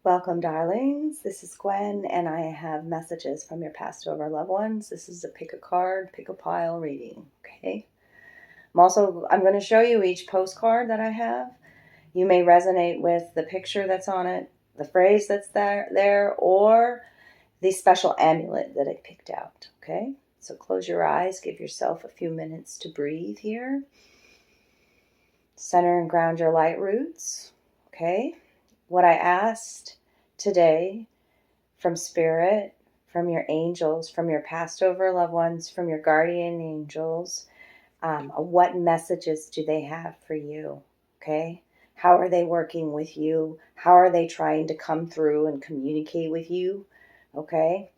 Welcome, darlings. This is Gwen, and I have messages from your past over loved ones. This is a pick a card, pick a pile reading, okay? I'm going to show you each postcard that I have. You may resonate with the picture that's on it, the phrase that's there, or the special amulet that I picked out, okay? So close your eyes, give yourself a few minutes to breathe here. Center and ground your light roots, okay? What I asked today from Spirit, from your angels, from your past over loved ones, from your guardian angels, what messages do they have for you, okay? How are they working with you? How are they trying to come through and communicate with you, okay?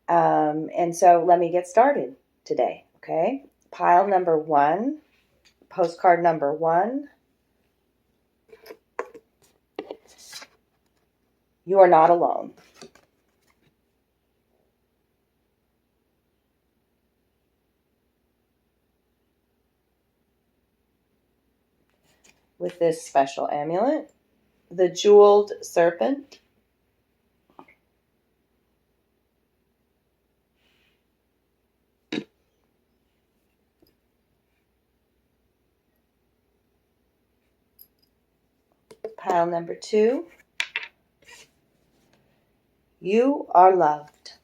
And so let me get started today, okay? Pile number 1, postcard number 1. You are not alone. With this special amulet, the jeweled serpent, pile number 2, you are loved.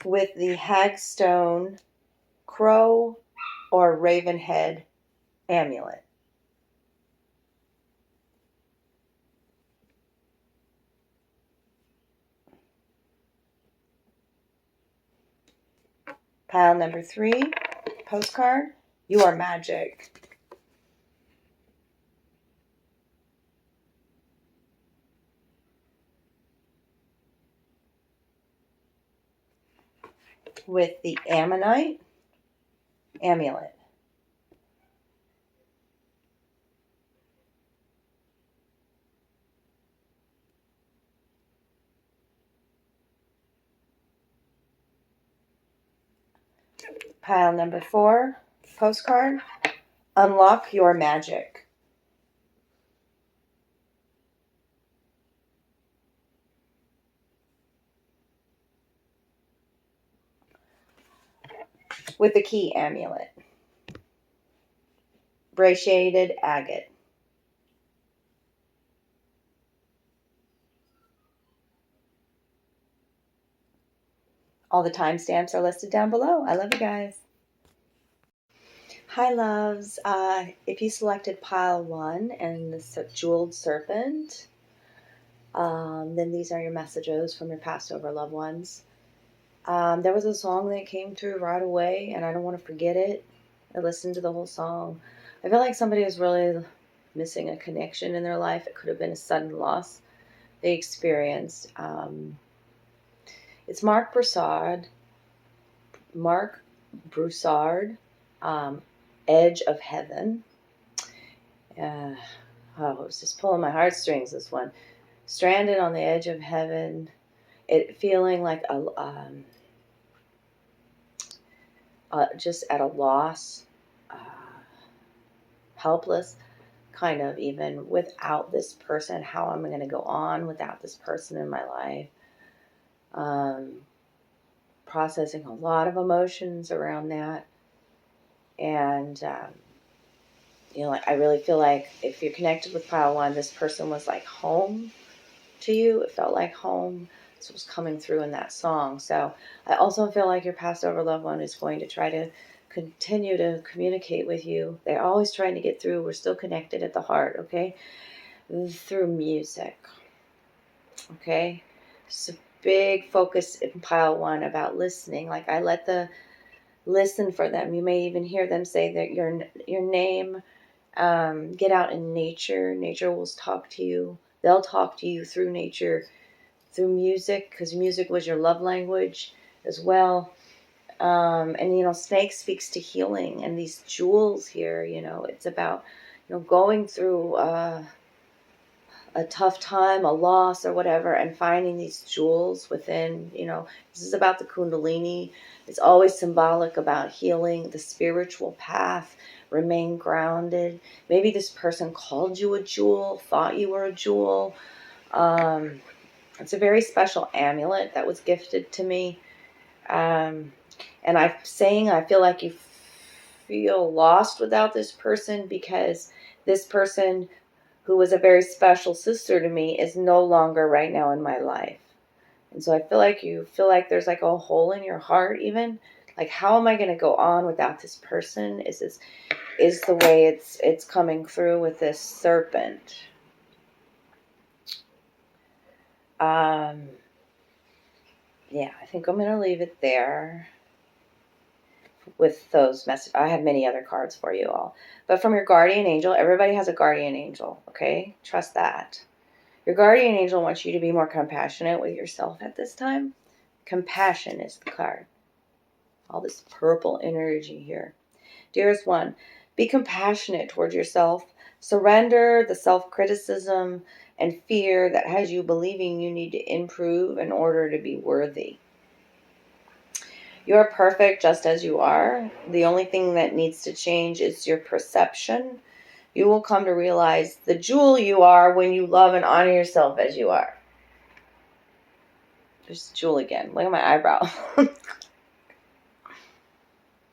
With the Hagstone crow or raven head amulet. Pile number 3, postcard, you are magic. With the Ammonite amulet. Pile number 4, postcard, unlock your magic. With the key amulet. Brachiated agate. All the timestamps are listed down below. I love you guys. Hi, loves. If you selected pile 1 and the jeweled serpent, then these are your messages from your past over loved ones. There was a song that came through right away, and I don't want to forget it. I listened to the whole song. I feel like somebody was really missing a connection in their life. It could have been a sudden loss they experienced. It's Mark Broussard. Edge of Heaven. It was just pulling my heartstrings, this one. Stranded on the edge of heaven. It feeling like just at a loss, helpless, kind of, even without this person. How am I going to go on without this person in my life? Processing a lot of emotions around that. And, I really feel like if you're connected with pile 1, this person was like home to you. It felt like home. This was coming through in that song. So I also feel like your past over loved one is going to try to continue to communicate with you. They're always trying to get through. We're still connected at the heart, okay? Through music, okay? So big focus in pile 1 about listening. Like, I let the listen for them. You may even hear them say that your name. Get out in nature. Nature will talk to you. They'll talk to you through nature, through music, because music was your love language as well. And snake speaks to healing, and these jewels here, it's about, going through a tough time, a loss or whatever, and finding these jewels within, this is about the Kundalini. It's always symbolic about healing, the spiritual path, remain grounded. Maybe this person called you a jewel, thought you were a jewel. It's a very special amulet that was gifted to me. And I feel like you feel lost without this person, because this person, who was a very special sister to me, is no longer right now in my life. And so I feel like you feel like there's like a hole in your heart even. Like, how am I going to go on without this person? Is the way it's coming through with this Serpent. Yeah, I think I'm going to leave it there with those messages. I have many other cards for you all. But from your guardian angel, everybody has a guardian angel, okay? Trust that. Your guardian angel wants you to be more compassionate with yourself at this time. Compassion is the card. All this purple energy here. Dearest one, be compassionate towards yourself. Surrender the self-criticism and fear that has you believing you need to improve in order to be worthy. You are perfect just as you are. The only thing that needs to change is your perception. You will come to realize the jewel you are when you love and honor yourself as you are. There's jewel again. Look at my eyebrow.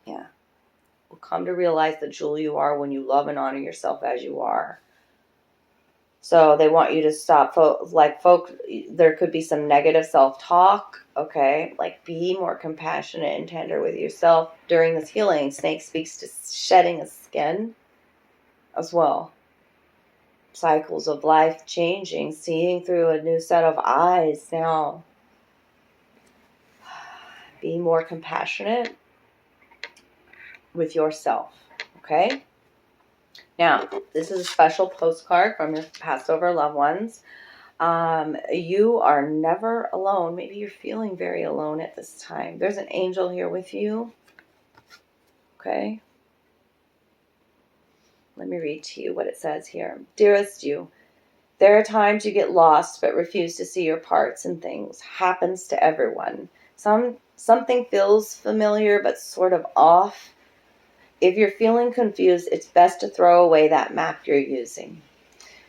Yeah. You'll come to realize the jewel you are when you love and honor yourself as you are. So they want you to stop, there could be some negative self-talk, okay? Like, be more compassionate and tender with yourself during this healing. Snake speaks to shedding a skin as well. Cycles of life changing, seeing through a new set of eyes now. Be more compassionate with yourself, okay? Now, this is a special postcard from your passed over loved ones. You are never alone. Maybe you're feeling very alone at this time. There's an angel here with you. Okay. Let me read to you what it says here. Dearest you, there are times you get lost but refuse to see your parts and things. Happens to everyone. Something feels familiar but sort of off. If you're feeling confused, it's best to throw away that map you're using,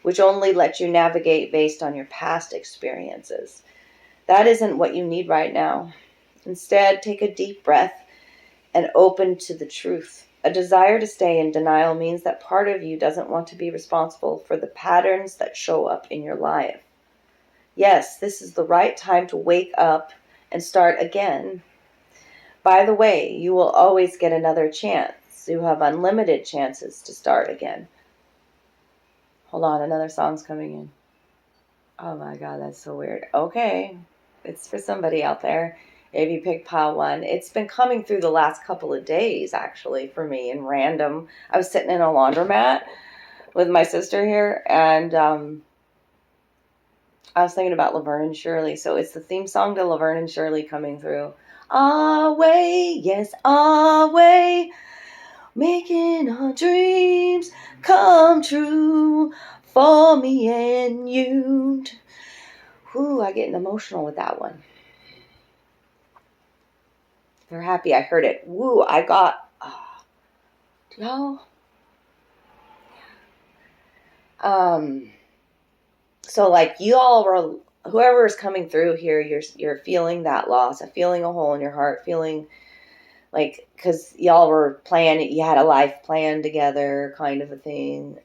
which only lets you navigate based on your past experiences. That isn't what you need right now. Instead, take a deep breath and open to the truth. A desire to stay in denial means that part of you doesn't want to be responsible for the patterns that show up in your life. Yes, this is the right time to wake up and start again. By the way, you will always get another chance. You have unlimited chances to start again. Hold on, another song's coming in. Oh my God, that's so weird. Okay, it's for somebody out there. If you pick pile one, it's been coming through the last couple of days, actually, for me, in random. I was sitting in a laundromat with my sister here, and I was thinking about Laverne and Shirley. So it's the theme song to Laverne and Shirley coming through. Away, yes, away, making our dreams come true for me and you. Whew, I get emotional with that one. They're happy I heard it. Woo, I got, y'all. So like you all were, whoever is coming through here, you're feeling that loss, feeling a hole in your heart, feeling like, because y'all were planning, you had a life plan together, kind of a thing.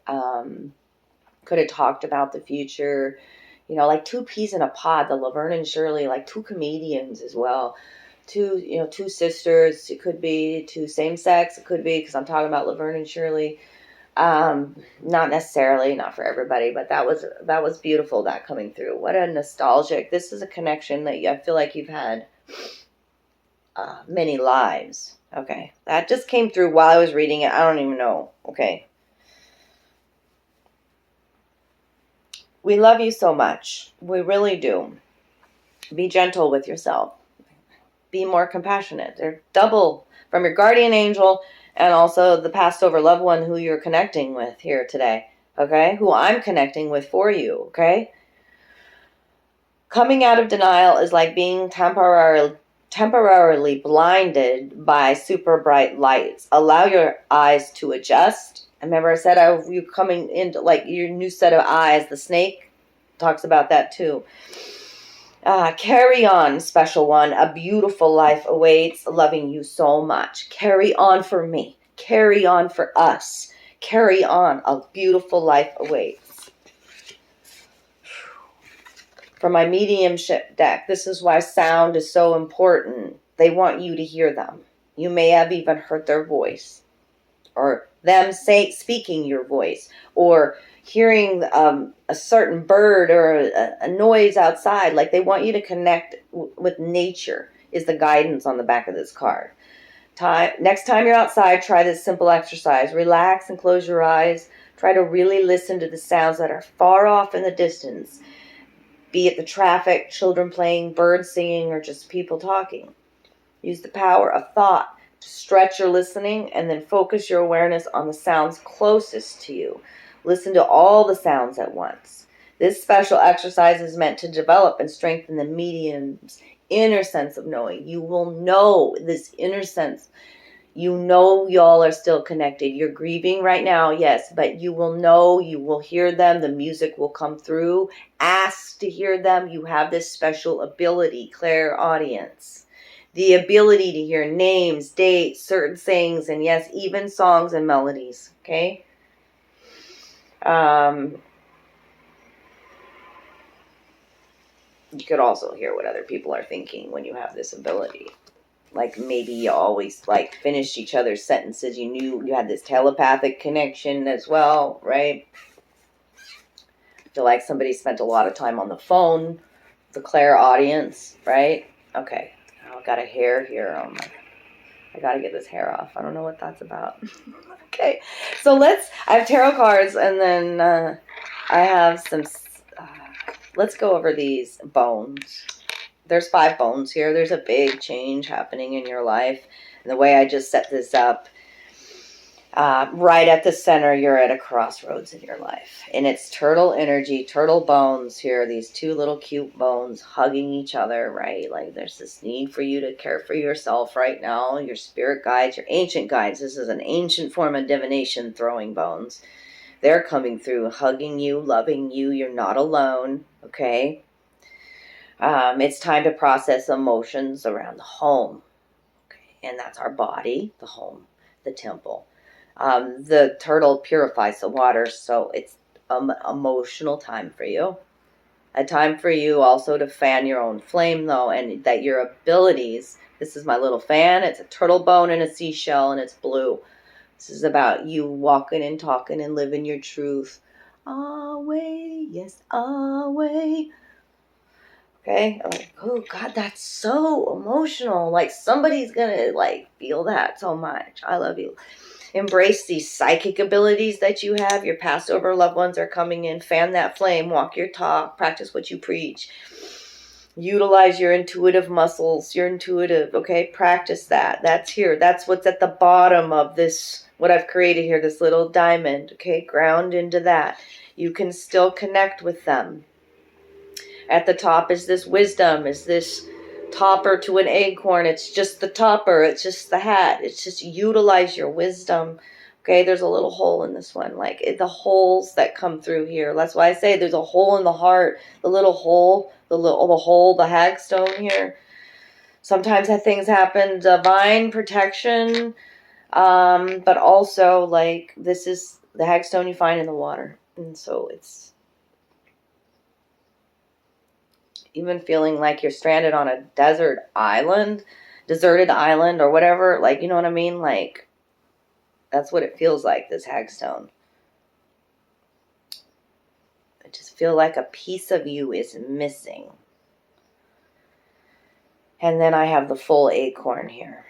Could have talked about the future, like two peas in a pod, the Laverne and Shirley, like two comedians as well. Two sisters, it could be two same sex, it could be, because I'm talking about Laverne and Shirley. Not necessarily, not for everybody, but that was beautiful, that coming through. What a nostalgic, this is a connection that I feel like you've had many lives. Okay, that just came through while I was reading it. I don't even know. Okay. We love you so much. We really do. Be gentle with yourself. Be more compassionate. They're double from your guardian angel and also the passed over loved one who you're connecting with here today. okay, who I'm connecting with for you, okay? Coming out of denial is like being temporarily blinded by super bright lights. Allow your eyes to adjust. Remember I said you coming into like your new set of eyes. The snake talks about that too. Carry on, special one. A beautiful life awaits, loving you so much. Carry on for me. Carry on for us. Carry on. A beautiful life awaits. For my mediumship deck, this is why sound is so important. They want you to hear them. You may have even heard their voice, or them speaking your voice, or hearing a certain bird or a noise outside. Like they want you to connect with nature is the guidance on the back of this card. Next time you're outside, try this simple exercise. Relax and close your eyes. Try to really listen to the sounds that are far off in the distance, be it the traffic, children playing, birds singing, or just people talking. Use the power of thought to stretch your listening and then focus your awareness on the sounds closest to you. Listen to all the sounds at once. This special exercise is meant to develop and strengthen the medium's inner sense of knowing. You will know this inner sense. You know y'all are still connected. You're grieving right now, yes, but you will know, you will hear them. The music will come through. Ask to hear them. You have this special ability, clairaudience. The ability to hear names, dates, certain things, and yes, even songs and melodies, okay? You could also hear what other people are thinking when you have this ability. Like maybe you always like finished each other's sentences. You knew you had this telepathic connection as well, right? I feel like somebody spent a lot of time on the phone, the clairaudience, right? Okay, I've got a hair here. I gotta get this hair off. I don't know what that's about. Okay, so I have tarot cards, and then I have some, let's go over these bones. There's 5 bones here. There's a big change happening in your life. And the way I just set this up, right at the center, you're at a crossroads in your life. And it's turtle energy, turtle bones here. These 2 little cute bones hugging each other, right? Like there's this need for you to care for yourself right now. Your spirit guides, your ancient guides. This is an ancient form of divination, throwing bones. They're coming through, hugging you, loving you. You're not alone, okay? It's time to process emotions around the home. Okay? And that's our body, the home, the temple. The turtle purifies the water, so it's emotional time for you. A time for you also to fan your own flame, though, and that your abilities, this is my little fan, it's a turtle bone and a seashell, and it's blue. This is about you walking and talking and living your truth. Away, yes, away. Okay, I'm like, oh God, that's so emotional. Like somebody's gonna like feel that so much. I love you. Embrace these psychic abilities that you have. Your Passover loved ones are coming in. Fan that flame. Walk your talk. Practice what you preach. Utilize your intuitive muscles. Your intuitive. Okay, practice that. That's here. That's what's at the bottom of this. What I've created here. This little diamond. Okay, ground into that. You can still connect with them. At the top is this wisdom, is this topper to an acorn. It's just the topper. It's just the hat. It's just utilize your wisdom. Okay, there's a little hole in this one. Like the holes that come through here. That's why I say there's a hole in the heart. The little hole, the hole, the hagstone here. Sometimes that things happen. Divine protection. But also like this is the hagstone you find in the water. And so it's even feeling like you're stranded on a deserted island or whatever. Like, you know what I mean? Like, that's what it feels like, this hagstone. I just feel like a piece of you is missing. And then I have the full acorn here.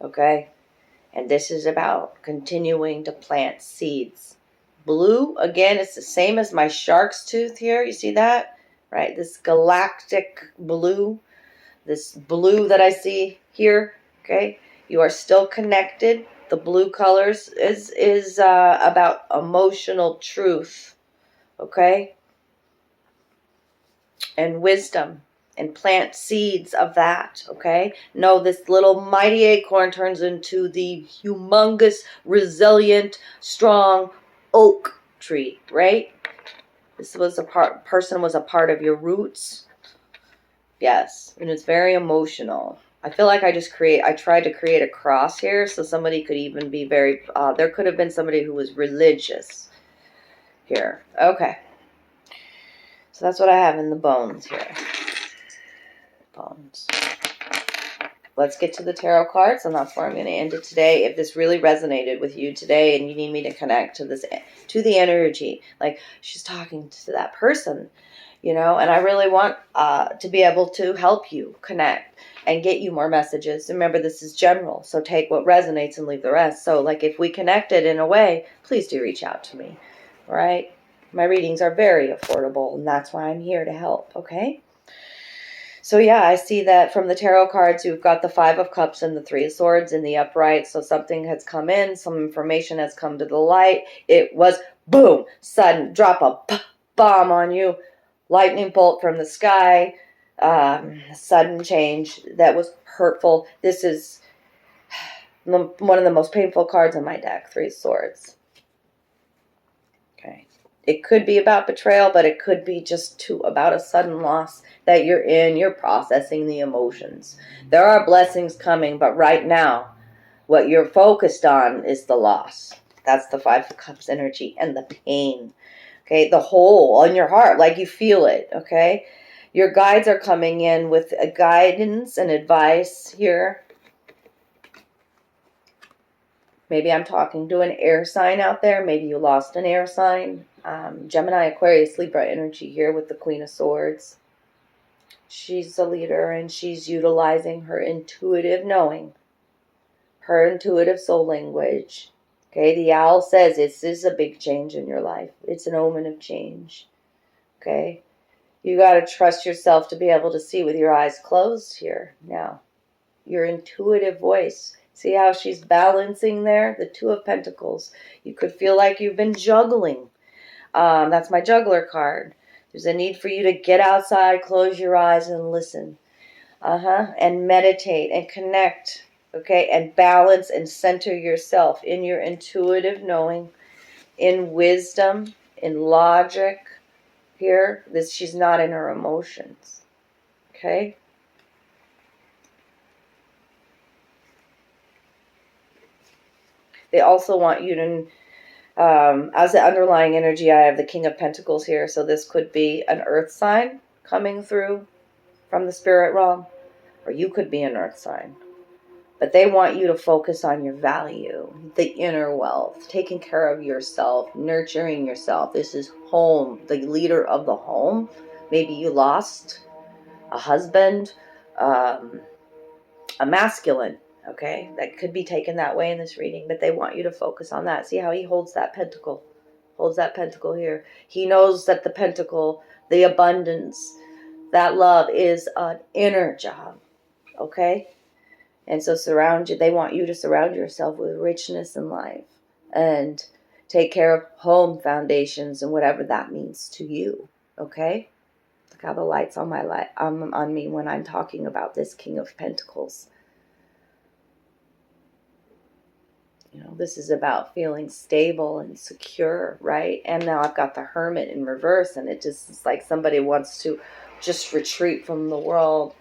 Okay? And this is about continuing to plant seeds. Blue, again, it's the same as my shark's tooth here. You see that? Right? This galactic blue. This blue that I see here. Okay? You are still connected. The blue colors is about emotional truth, okay? And wisdom, and plant seeds of that, okay? No, this little mighty acorn turns into the humongous, resilient, strong oak tree, right? This was person was a part of your roots. Yes, and it's very emotional. I feel like I tried to create a cross here, so somebody could even be very, there could have been somebody who was religious here. Okay. So that's what I have in the bones here. Bones. Let's get to the tarot cards, and that's where I'm going to end it today. If this really resonated with you today and you need me to connect to this, to the energy, like she's talking to that person, you know, and I really want to be able to help you connect and get you more messages. Remember, this is general, so take what resonates and leave the rest. So like if we connected in a way, please do reach out to me, all right? My readings are very affordable, and that's why I'm here to help, okay? So yeah, I see that from the tarot cards, you've got the 5 of Cups and the 3 of Swords in the upright. So something has come in, some information has come to the light. It was, boom, sudden, drop a bomb on you, lightning bolt from the sky, sudden change that was hurtful. This is one of the most painful cards in my deck, 3 of Swords. Okay. It could be about betrayal, but it could be just about a sudden loss that you're processing the emotions. There are blessings coming, but right now, what you're focused on is the loss. That's the 5 of Cups energy and the pain. Okay, the hole on your heart, like you feel it, okay? Your guides are coming in with a guidance and advice here. Maybe I'm talking to an air sign out there. Maybe you lost an air sign. Gemini, Aquarius, Libra energy here with the Queen of Swords. She's a leader, and she's utilizing her intuitive knowing, her intuitive soul language. Okay, the owl says this is a big change in your life. It's an omen of change. Okay, you got to trust yourself to be able to see with your eyes closed here now. Your intuitive voice. See how she's balancing there? The 2 of Pentacles. You could feel like you've been juggling. That's my juggler card. There's a need for you to get outside, close your eyes, and listen. And meditate and connect. Okay? And balance and center yourself in your intuitive knowing, in wisdom, in logic. Here, she's not in her emotions. Okay? They also want you to, as the underlying energy, I have the King of Pentacles here. So this could be an earth sign coming through from the spirit realm, or you could be an earth sign. But they want you to focus on your value, the inner wealth, taking care of yourself, nurturing yourself. This is home, the leader of the home. Maybe you lost a husband, a masculine. Okay, that could be taken that way in this reading, but they want you to focus on that. See how he holds that pentacle? Holds that pentacle here. He knows that the pentacle, the abundance, that love is an inner job. Okay? And so they want you to surround yourself with richness in life and take care of home foundations and whatever that means to you. Okay? Look how the light's on on me when I'm talking about this King of Pentacles. You know, this is about feeling stable and secure, right? And now I've got the Hermit in reverse, and it just is like somebody wants to just retreat from the world,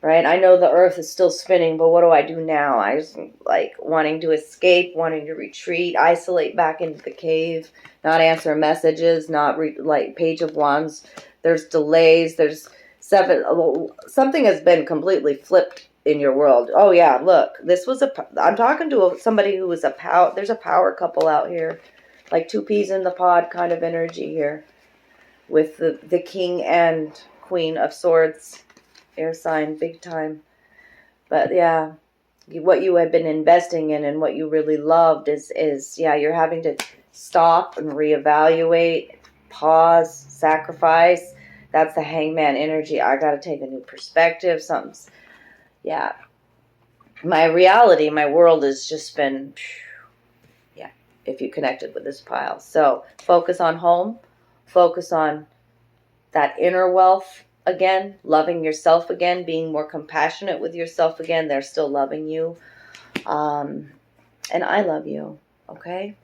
right? I know the earth is still spinning, but what do I do now? I just like wanting to escape, wanting to retreat, isolate back into the cave, not answer messages, not like Page of Wands. There's delays. There's something has been completely flipped in your world. Oh yeah, look, I'm talking to somebody who was there's a power couple out here, like 2 peas in the pod kind of energy here, with the King and Queen of Swords, air sign, big time. But yeah, what you have been investing in and what you really loved is you're having to stop and reevaluate, pause, sacrifice. That's the Hangman energy. I got to take a new perspective. Yeah. my reality, my world has just been, yeah, if you connected with this pile. So focus on home, focus on that inner wealth again, loving yourself again, being more compassionate with yourself again. They're still loving you. And I love you, okay?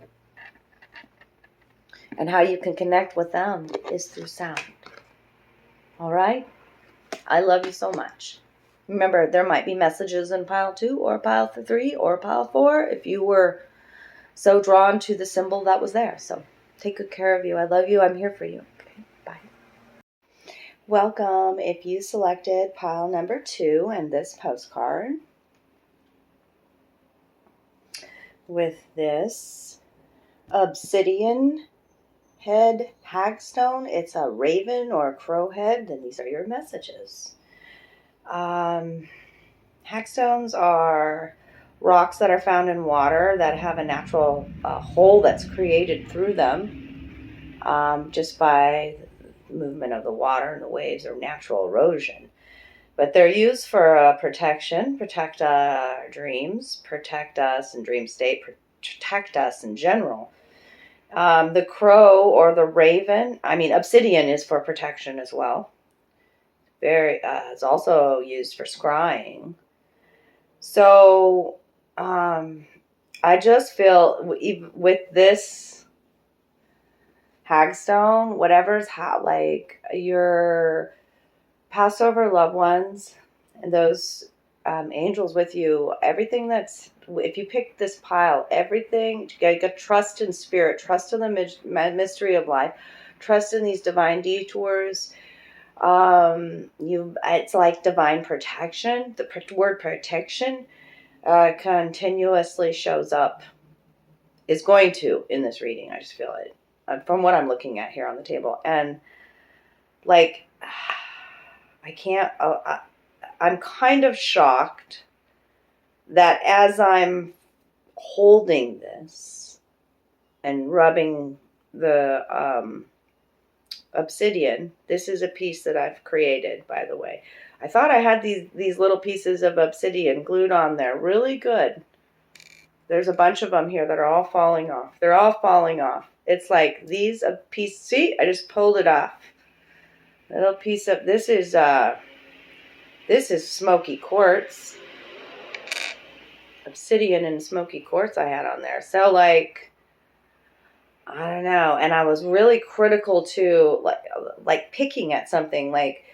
And how you can connect with them is through sound. All right? I love you so much. Remember, there might be messages in pile 2 or pile 3 or pile 4 if you were so drawn to the symbol that was there. So take good care of you. I love you. I'm here for you. Okay, bye. Welcome. If you selected pile number 2 and this postcard with this obsidian head hagstone, it's a raven or a crow head, then these are your messages. Hagstones are rocks that are found in water that have a natural hole that's created through them just by the movement of the water and the waves or natural erosion. But they're used for protection, protect our dreams, protect us in dream state, protect us in general. The crow or the raven, obsidian is for protection as well. It's also used for scrying. So I just feel with this hagstone, whatever's like your Passover loved ones and those angels with you, everything that's, if you pick this pile, everything, you got trust in spirit, trust in the mystery of life, trust in these divine detours. It's like divine protection. The word protection continuously shows up, is going to in this reading. I just feel it from what I'm looking at here on the table. And like, I can't, I'm kind of shocked that as I'm holding this and rubbing the obsidian, this is a piece that I've created, by the way. I thought I had these little pieces of obsidian glued on there really good. There's a bunch of them here that are all falling off. They're all falling off. It's like these a piece. See, I just pulled it off. Little piece of this is smoky quartz. Obsidian and smoky quartz I had on there. So like, I don't know. And I was really critical to like picking at something like,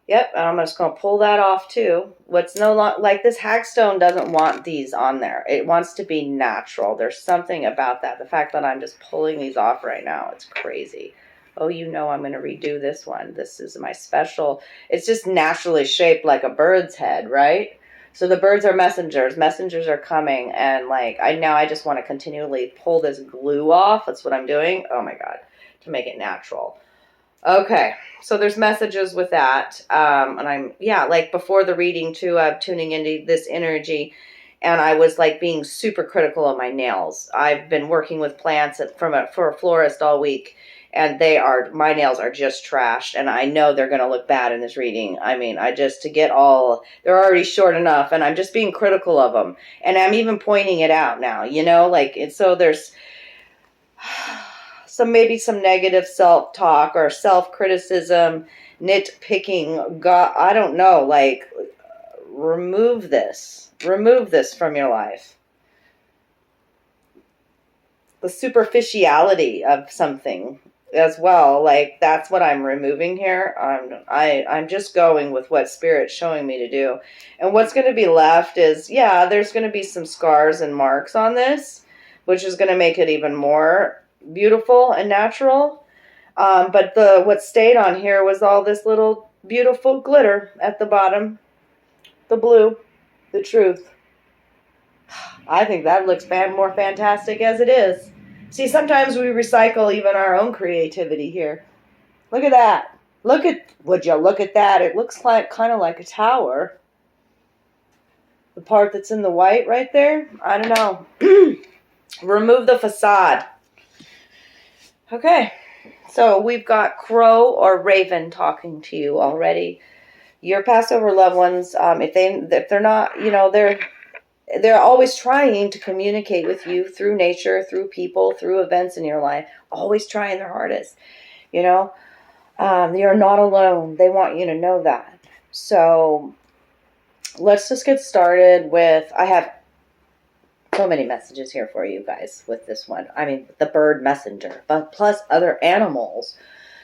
yep, I'm just going to pull that off too. What's no longer, like this hagstone doesn't want these on there. It wants to be natural. There's something about that. The fact that I'm just pulling these off right now, it's crazy. Oh, I'm going to redo this one. This is my special. It's just naturally shaped like a bird's head, right? So the birds are messengers. Messengers are coming. And like, I just want to continually pull this glue off. That's what I'm doing. Oh my God, to make it natural. Okay, so there's messages with that, and I'm, like before the reading too, tuning into this energy, and I was like being super critical of my nails. I've been working with plants for a florist all week, and my nails are just trashed, and I know they're going to look bad in this reading. They're already short enough, and I'm just being critical of them, and I'm even pointing it out now, so there's maybe some negative self-talk or self-criticism, nitpicking. God, I don't know, like, remove this from your life. The superficiality of something as well, like that's what I'm removing here. I'm just going with what Spirit's showing me to do. And what's going to be left is, there's going to be some scars and marks on this, which is going to make it even more beautiful and natural, but what stayed on here was all this little beautiful glitter at the bottom, the blue, the truth. I think that looks more fantastic as it is. See, sometimes we recycle even our own creativity here. Look at that. Would you look at that? It looks like kind of like a tower. The part that's in the white right there, I don't know. Remove the facade. Okay, so we've got crow or raven talking to you already. Your Passover loved ones, if they're not, they're always trying to communicate with you through nature, through people, through events in your life, always trying their hardest, you know. You're not alone. They want you to know that. So let's just get started with, I have so many messages here for you guys with this one. I mean, the bird messenger, but plus other animals.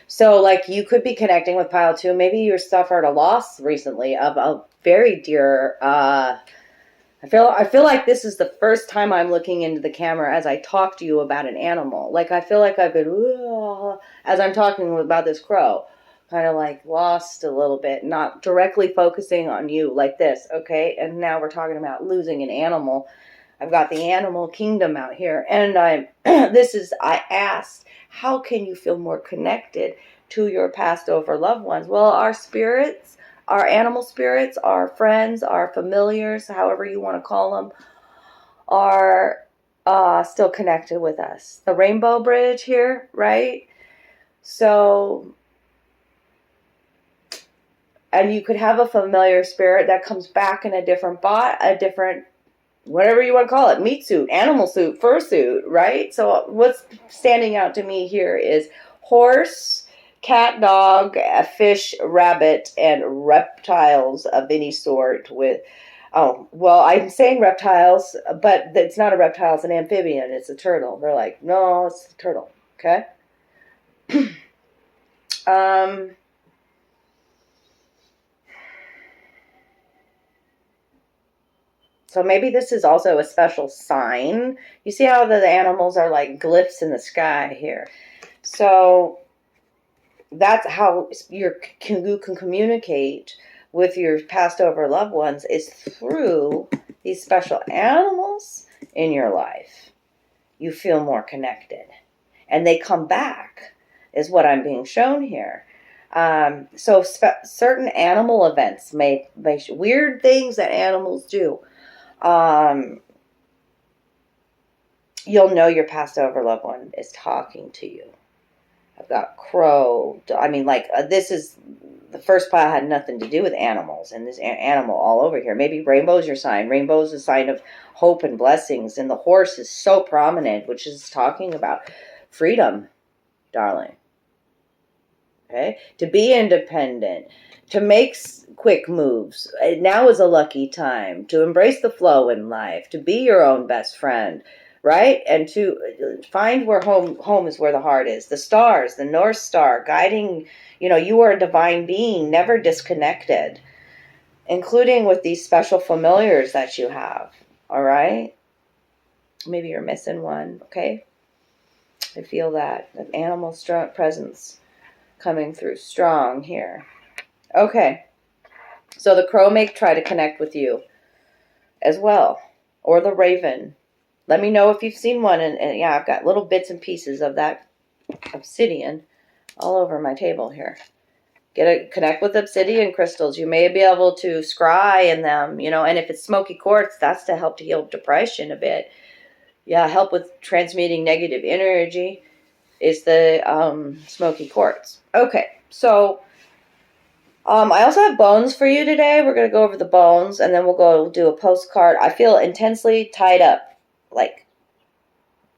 So, like, you could be connecting with pile 2. Maybe you suffered a loss recently of a very dear, I feel like this is the first time I'm looking into the camera as I talk to you about an animal. Like, I feel like I've been, as I'm talking about this crow, kind of like lost a little bit, not directly focusing on you like this, okay? And now we're talking about losing an animal. I've got the animal kingdom out here, and I asked, how can you feel more connected to your passed over loved ones? Well, our spirits, our animal spirits, our friends, our familiars, however you want to call them, are still connected with us. The rainbow bridge here, right? So, and you could have a familiar spirit that comes back in a different whatever you want to call it, meat suit, animal suit, fursuit, right? So what's standing out to me here is horse, cat, dog, fish, rabbit, and reptiles of any sort with, I'm saying reptiles, but it's not a reptile, it's an amphibian, it's a turtle. They're like, no, it's a turtle, okay? So maybe this is also a special sign. You see how the animals are like glyphs in the sky here. So that's how you can communicate with your passed over loved ones, is through these special animals in your life. You feel more connected. And they come back, is what I'm being shown here. So certain animal events may weird things that animals do. You'll know your passed over loved one is talking to you. I've got crow. I mean, this is the first pile had nothing to do with animals, and there's animal all over here. Maybe rainbow's your sign. Rainbow's a sign of hope and blessings, and the horse is so prominent, which is talking about freedom, darling. Okay, to be independent, to make quick moves. Now is a lucky time to embrace the flow in life, to be your own best friend, right? And to find where home is, where the heart is. The stars, the North Star, guiding, you are a divine being, never disconnected, including with these special familiars that you have, all right? Maybe you're missing one, okay? I feel that animal presence coming through strong here. Okay, so the crow may try to connect with you as well, or the raven. Let me know if you've seen one, and yeah, I've got little bits and pieces of that obsidian all over my table here. Connect with obsidian crystals. You may be able to scry in them, and if it's smoky quartz, that's to help to heal depression a bit. Yeah, help with transmuting negative energy is the smoky quartz. Okay, so I also have bones for you today. We're going to go over the bones, and then we'll go do a postcard. I feel intensely tied up, like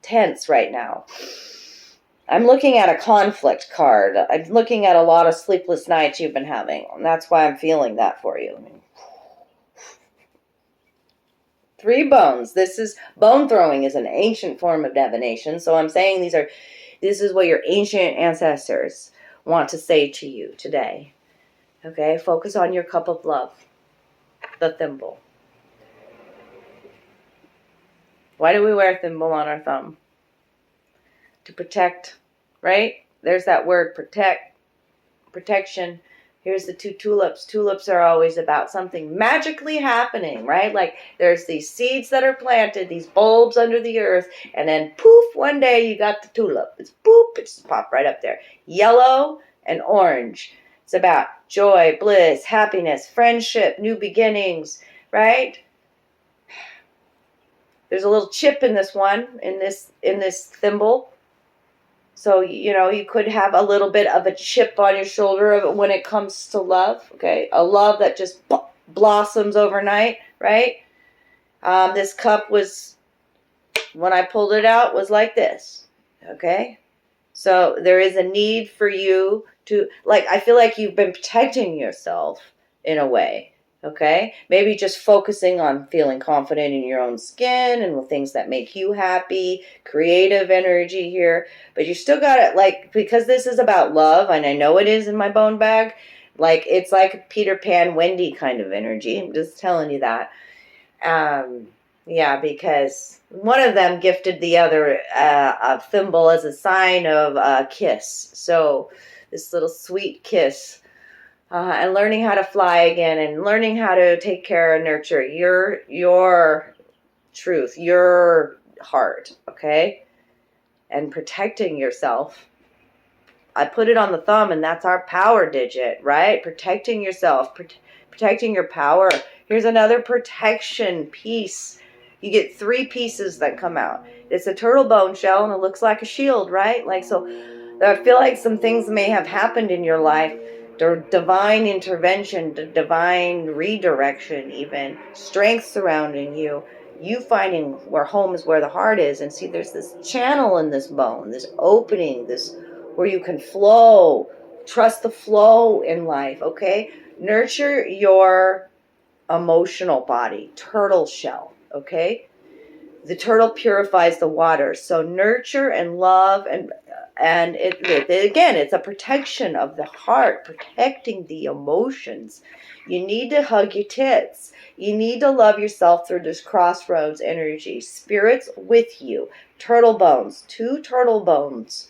tense right now. I'm looking at a conflict card. I'm looking at a lot of sleepless nights you've been having, and that's why I'm feeling that for you. 3 bones. Bone throwing is an ancient form of divination, so I'm saying this is what your ancient ancestors want to say to you today. Okay, focus on your cup of love, the thimble. Why do we wear a thimble on our thumb? To protect, right? There's that word, protection. Here's the 2 tulips. Tulips are always about something magically happening, right? Like there's these seeds that are planted, these bulbs under the earth, and then poof, one day you got the tulip. It's boop, it just popped right up there. Yellow and orange. It's about joy, bliss, happiness, friendship, new beginnings, right? There's a little chip in this one, in this thimble. So, you could have a little bit of a chip on your shoulder when it comes to love, okay? A love that just blossoms overnight, right? This cup was, when I pulled it out, was like this. Okay? So there is a need for you to, like, I feel like you've been protecting yourself in a way. Okay? Maybe just focusing on feeling confident in your own skin and with things that make you happy. Creative energy here. But you still got it, like, because this is about love, and I know it is in my bone bag, like, it's like a Peter Pan, Wendy kind of energy. I'm just telling you that. Yeah, because one of them gifted the other a thimble as a sign of a kiss. So this little sweet kiss. And learning how to fly again, and learning how to take care and nurture your truth, your heart, okay? And protecting yourself. I put it on the thumb, and that's our power digit, right? Protecting yourself, protecting your power. Here's another protection piece. You get 3 pieces that come out. It's a turtle bone shell, and it looks like a shield, right? Like, so I feel like some things may have happened in your life. Divine intervention, divine redirection, even strength surrounding you. You finding where home is, where the heart is. And see, there's this channel in this bone, this opening, this where you can flow. Trust the flow in life, okay? Nurture your emotional body, turtle shell, okay? The turtle purifies the water. So nurture and love, and it again, it's a protection of the heart, protecting the emotions. You need to hug your tits. You need to love yourself through this crossroads energy. Spirit's with you. Turtle bones, 2 turtle bones.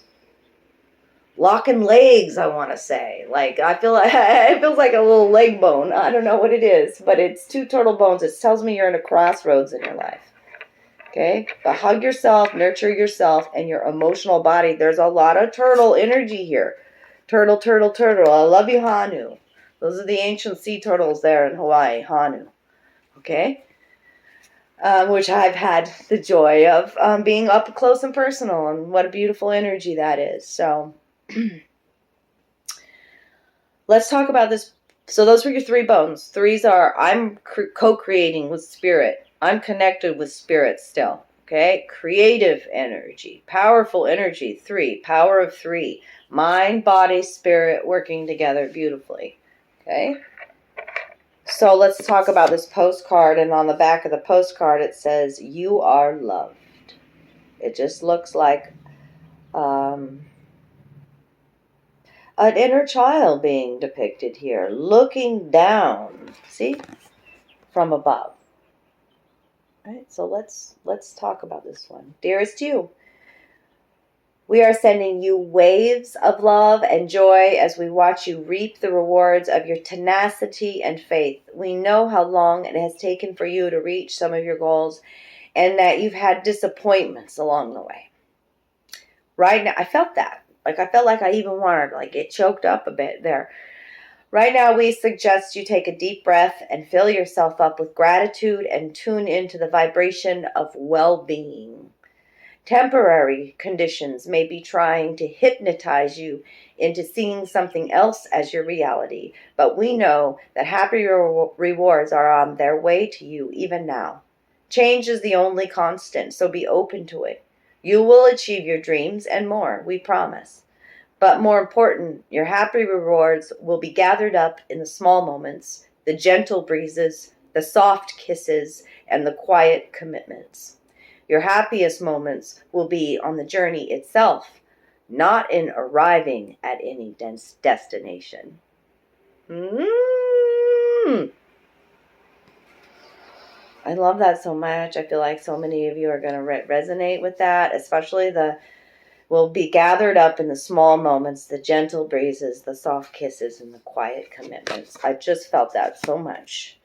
Locking legs, I want to say. Like, I feel like it feels like a little leg bone. I don't know what it is, but it's 2 turtle bones. It tells me you're in a crossroads in your life. Okay? But hug yourself, nurture yourself, and your emotional body. There's a lot of turtle energy here. Turtle, turtle, turtle. I love you, Hanu. Those are the ancient sea turtles there in Hawaii, Hanu. Okay? Which I've had the joy of being up close and personal, and what a beautiful energy that is. So, let's talk about this. So those were your 3 bones. 3s are, I'm co-creating with spirit. I'm connected with spirit still. Okay? Creative energy. Powerful energy. 3. Power of 3. Mind, body, spirit working together beautifully. Okay? So let's talk about this postcard. And on the back of the postcard it says, you are loved. It just looks like an inner child being depicted here, looking down, see, from above. Right, so let's talk about this one. Dearest you, we are sending you waves of love and joy as we watch you reap the rewards of your tenacity and faith. We know how long it has taken for you to reach some of your goals, and that you've had disappointments along the way. Right now, I felt that. Like, I felt like I even wanted to, like, get choked up a bit there. Right now, we suggest you take a deep breath and fill yourself up with gratitude and tune into the vibration of well-being. Temporary conditions may be trying to hypnotize you into seeing something else as your reality, but we know that happy rewards are on their way to you even now. Change is the only constant, so be open to it. You will achieve your dreams and more, we promise. But more important, your happy rewards will be gathered up in the small moments, the gentle breezes, the soft kisses, and the quiet commitments. Your happiest moments will be on the journey itself, not in arriving at any destination. I love that so much. I feel like so many of you are going to resonate with that, especially will be gathered up in the small moments, the gentle breezes, the soft kisses, and the quiet commitments. I just felt that so much.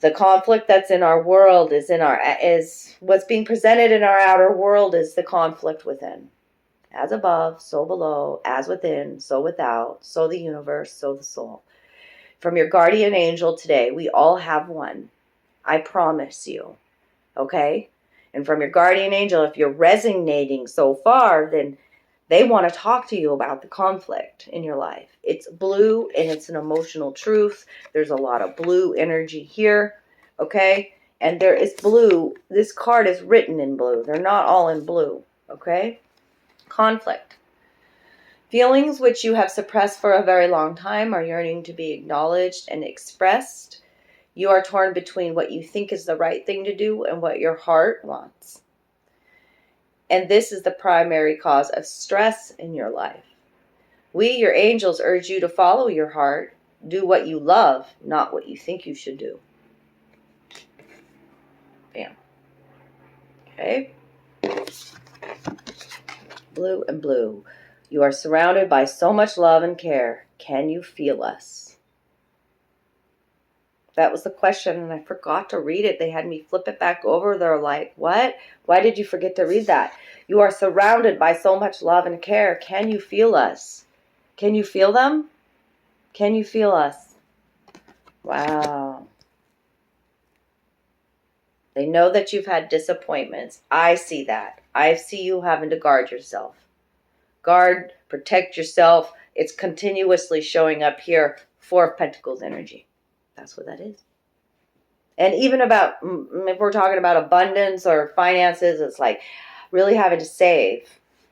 The conflict that's in our world is what's being presented in our outer world is the conflict within. As above, so below, as within, so without, so the universe, so the soul. From your guardian angel today, we all have one. I promise you. Okay? And from your guardian angel, if you're resonating so far, then they want to talk to you about the conflict in your life. It's blue and it's an emotional truth. There's a lot of blue energy here. Okay? And there is blue. This card is written in blue. They're not all in blue. Okay? Conflict. Feelings which you have suppressed for a very long time are yearning to be acknowledged and expressed. You are torn between what you think is the right thing to do and what your heart wants. And this is the primary cause of stress in your life. We, your angels, urge you to follow your heart. Do what you love, not what you think you should do. Bam. Okay? Blue and blue. You are surrounded by so much love and care. Can you feel us? That was the question, and I forgot to read it. They had me flip it back over. They're like, what? Why did you forget to read that? You are surrounded by so much love and care. Can you feel us? Can you feel them? Can you feel us? Wow. They know that you've had disappointments. I see that. I see you having to guard yourself. Guard, protect yourself. It's continuously showing up here. Four of Pentacles energy. That's what that is. And even about, if we're talking about abundance or finances, it's like really having to save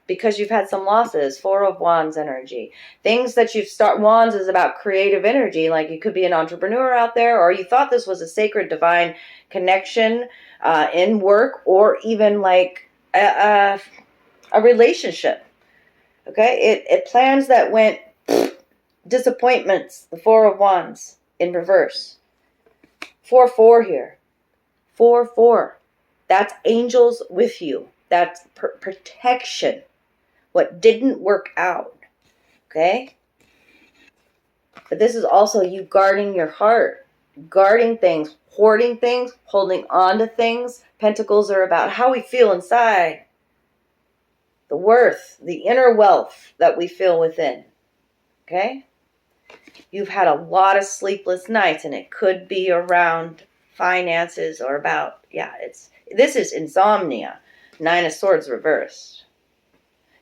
because you've had some losses. Four of Wands energy. Things that Wands is about creative energy. Like you could be an entrepreneur out there, or you thought this was a sacred divine connection in work, or even like a relationship. Okay, it plans that went disappointments. The Four of Wands in reverse. 4-4 here. 4-4. That's angels with you. That's protection. What didn't work out. Okay? But this is also you guarding your heart. Guarding things. Hoarding things. Holding on to things. Pentacles are about how we feel inside. The worth. The inner wealth that we feel within. Okay? You've had a lot of sleepless nights, and it could be around finances or about, this is insomnia. 9 of Swords reversed.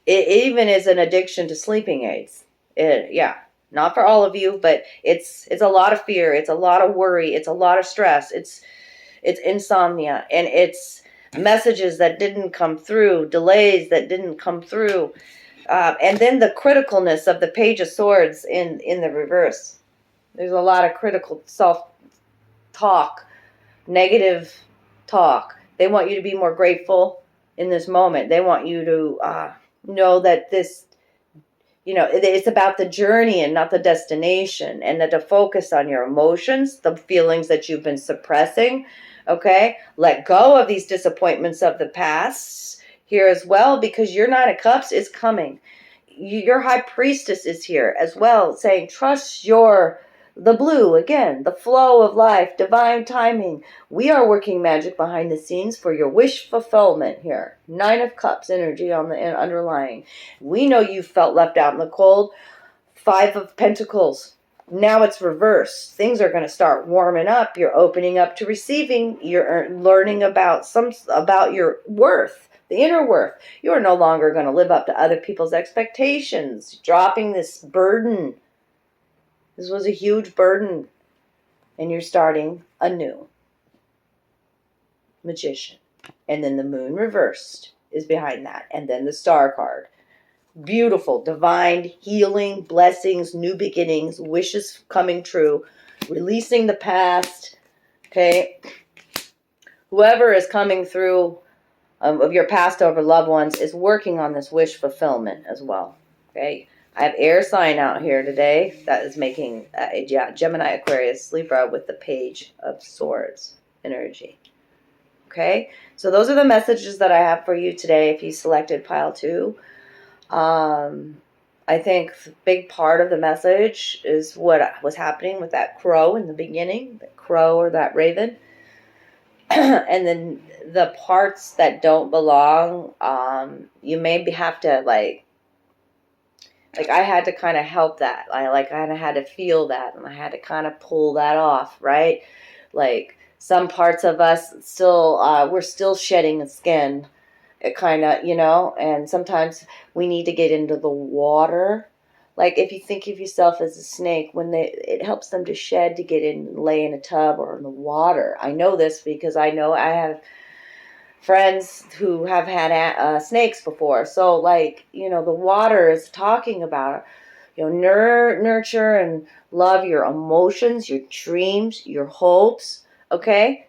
It even is an addiction to sleeping aids. Not for all of you, but it's a lot of fear. It's a lot of worry. It's a lot of stress. It's insomnia, and it's messages that didn't come through, delays that didn't come through. And then the criticalness of the Page of Swords in the reverse. There's a lot of critical self-talk, negative talk. They want you to be more grateful in this moment. They want you to know that this, it's about the journey and not the destination, and that to focus on your emotions, the feelings that you've been suppressing. Okay? Let go of these disappointments of the past here as well, because your Nine of Cups is coming. Your High Priestess is here as well, saying trust the blue again, the flow of life, divine timing. We are working magic behind the scenes for your wish fulfillment here. 9 of Cups energy on the underlying. We know you felt left out in the cold. 5 of Pentacles. Now it's reversed. Things are going to start warming up. You're opening up to receiving. You're learning about your worth. The inner worth. You are no longer going to live up to other people's expectations. Dropping this burden. This was a huge burden. And you're starting anew. Magician. And then the Moon reversed is behind that. And then the Star card. Beautiful. Divine healing, blessings, new beginnings, wishes coming true. Releasing the past. Okay. Whoever is coming through of your past over loved ones is working on this wish fulfillment as well. Okay, I have air sign out here today that is making Gemini, Aquarius, Libra with the Page of Swords energy. Okay, so those are the messages that I have for you today. If you selected pile 2, I think the big part of the message is what was happening with that crow in the beginning, the crow or that raven. And then the parts that don't belong, you maybe have to like I had to kind of help that. I kind of had to feel that, and I had to kind of pull that off, right? Like some parts of us still, we're still shedding the skin. It kind of, and sometimes we need to get into the water Like if you think of yourself as a snake, it helps them to shed to get in and lay in a tub or in the water. I know this because I have friends who have had snakes before. So like, the water is talking about, nurture and love your emotions, your dreams, your hopes. Okay.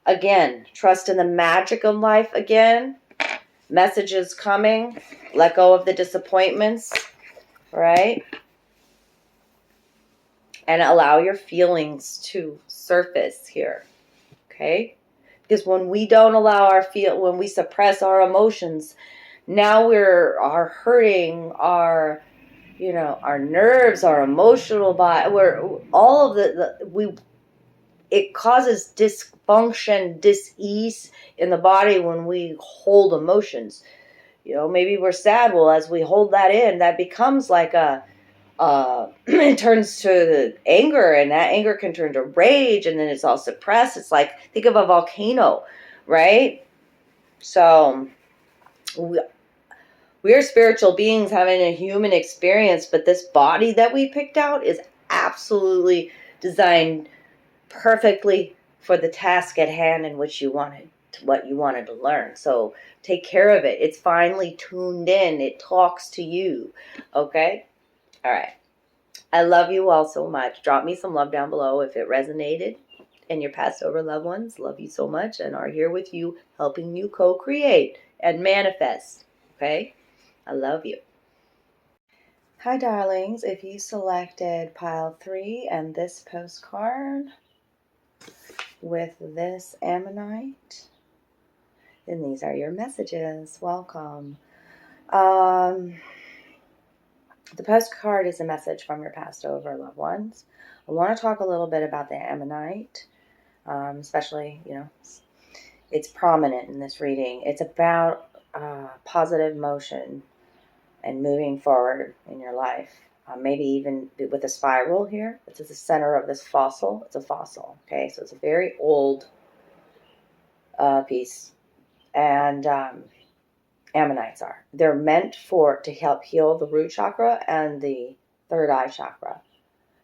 Again, trust in the magic of life again. Messages coming. Let go of the disappointments. Right? And allow your feelings to surface here. Okay? Because when we don't allow when we suppress our emotions, now are hurting our, our nerves, our emotional body. All of it causes dysfunction, dis-ease in the body when we hold emotions. Maybe we're sad. Well, as we hold that in, that becomes like it turns to anger, and that anger can turn to rage, and then it's all suppressed. It's like, think of a volcano, right? So we are spiritual beings having a human experience, but this body that we picked out is absolutely designed perfectly for the task at hand in which what you wanted to learn. So take care of it. It's finally tuned in. It talks to you. Okay? All right. I love you all so much. Drop me some love down below if it resonated. And your passed over loved ones love you so much and are here with you, helping you co-create and manifest. Okay? I love you. Hi, darlings. If you selected pile 3 and this postcard with this Ammonite, then these are your messages. Welcome. The postcard is a message from your passed over loved ones. I want to talk a little bit about the Ammonite, especially, it's prominent in this reading. It's about positive motion and moving forward in your life. Maybe even with a spiral here. It's at the center of this fossil. It's a fossil. Okay, so it's a very old piece. And Ammonites are. They're meant to help heal the root chakra and the third eye chakra.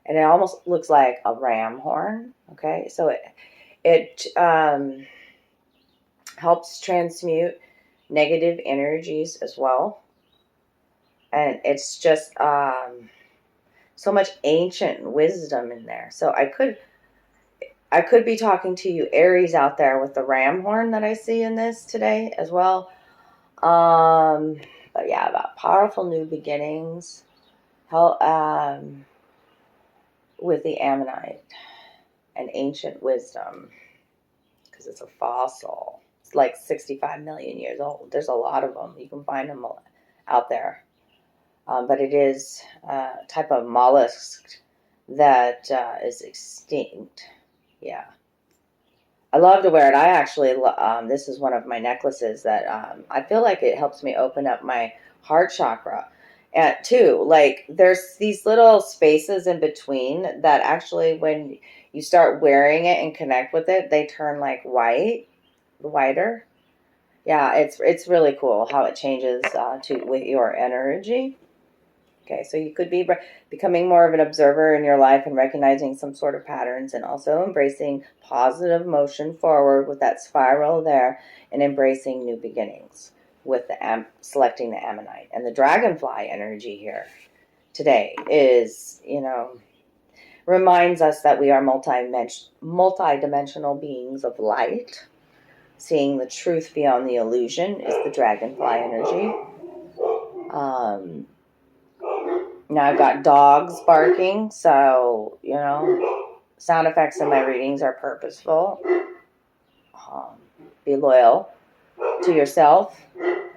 And it almost looks like a ram horn. Okay, so it helps transmute negative energies as well. And it's just so much ancient wisdom in there. So I could be talking to you Aries out there with the ram horn that I see in this today as well. But yeah, about powerful new beginnings. With the Ammonite and ancient wisdom, because it's a fossil. It's like 65 million years old. There's a lot of them. You can find them out there. But it is a type of mollusk that is extinct. Yeah. I love to wear it. I actually, this is one of my necklaces that I feel like it helps me open up my heart chakra. Too, like there's these little spaces in between that actually, when you start wearing it and connect with it, they turn like whiter. Yeah, it's really cool how it changes with your energy. Okay, so you could be becoming more of an observer in your life and recognizing some sort of patterns, and also embracing positive motion forward with that spiral there, and embracing new beginnings with selecting the Ammonite. And the dragonfly energy here today is, reminds us that we are multi-dimensional beings of light. Seeing the truth beyond the illusion is the dragonfly energy. Now I've got dogs barking, so, sound effects in my readings are purposeful. Be loyal to yourself.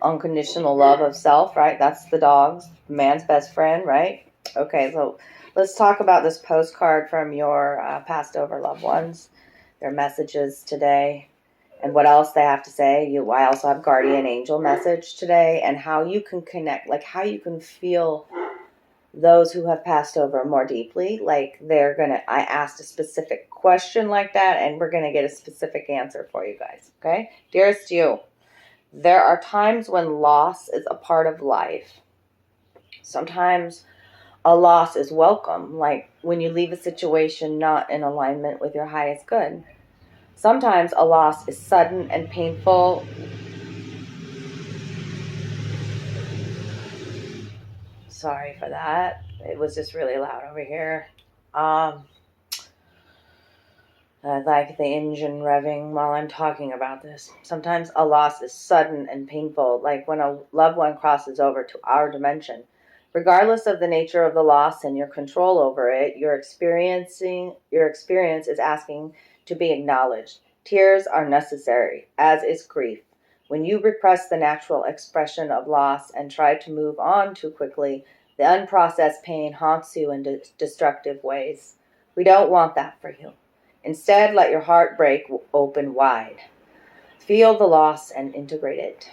Unconditional love of self, right? That's the dogs. Man's best friend, right? Okay, so let's talk about this postcard from your passed over loved ones. Their messages today. And what else they have to say. I also have guardian angel message today, and how you can connect, like how you can feel those who have passed over more deeply. Like I asked a specific question like that, and we're going to get a specific answer for you guys. Okay? Dearest you, there are times when loss is a part of life. Sometimes a loss is welcome, like when you leave a situation not in alignment with your highest good. Sometimes a loss is sudden and painful. Sorry for that. It was just really loud over here. I like the engine revving while I'm talking about this. Sometimes a loss is sudden and painful, like when a loved one crosses over to our dimension. Regardless of the nature of the loss and your control over it, your experience is asking to be acknowledged. Tears are necessary, as is grief. When you repress the natural expression of loss and try to move on too quickly, the unprocessed pain haunts you in destructive ways. We don't want that for you. Instead, let your heart break open wide. Feel the loss and integrate it.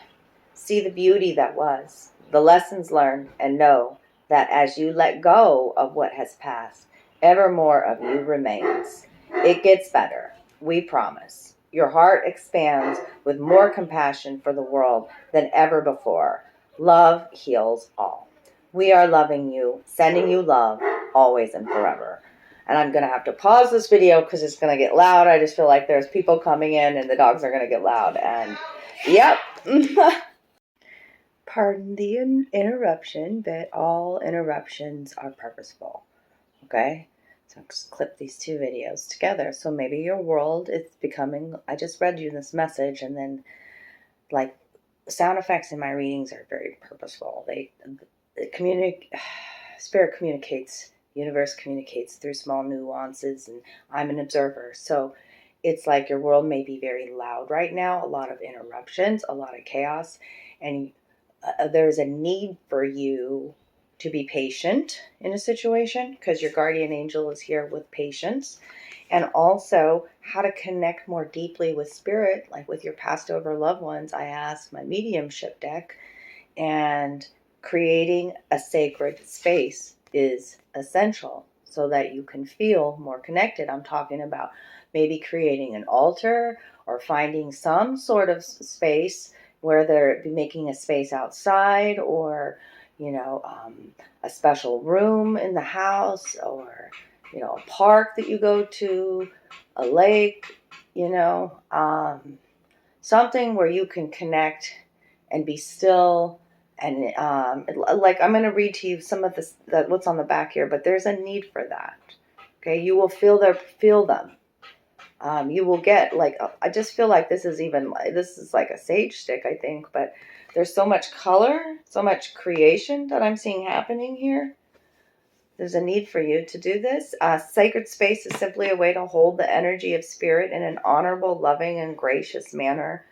See the beauty that was, the lessons learned, and know that as you let go of what has passed, ever more of you remains. It gets better, we promise. Your heart expands with more compassion for the world than ever before. Love heals all. We are loving you, sending you love, always and forever. And I'm going to have to pause this video because it's going to get loud. I just feel like there's people coming in and the dogs are going to get loud. And, yep. Pardon the interruption, but all interruptions are purposeful. Okay? So I'll just clip these two videos together. So maybe your world is becoming... I just read you this message, and then, like, sound effects in my readings are very purposeful. They Spirit communicates... Universe communicates through small nuances, and I'm an observer. So it's like your world may be very loud right now, a lot of interruptions, a lot of chaos, and there's a need for you to be patient in a situation because your guardian angel is here with patience, and also how to connect more deeply with spirit, like with your passed over loved ones. I asked my mediumship deck, and creating a sacred space is essential so that you can feel more connected. I'm talking about maybe creating an altar or finding some sort of space, where they're making a space outside, or, a special room in the house, or, a park that you go to, a lake, something where you can connect and be still. And like, I'm going to read to you some of this, what's on the back here, but there's a need for that. Okay, you will feel them. You will get, like, I just feel like this is like a sage stick, I think, but there's so much color, so much creation that I'm seeing happening here. There's a need for you to do this. Sacred space is simply a way to hold the energy of spirit in an honorable, loving, and gracious manner.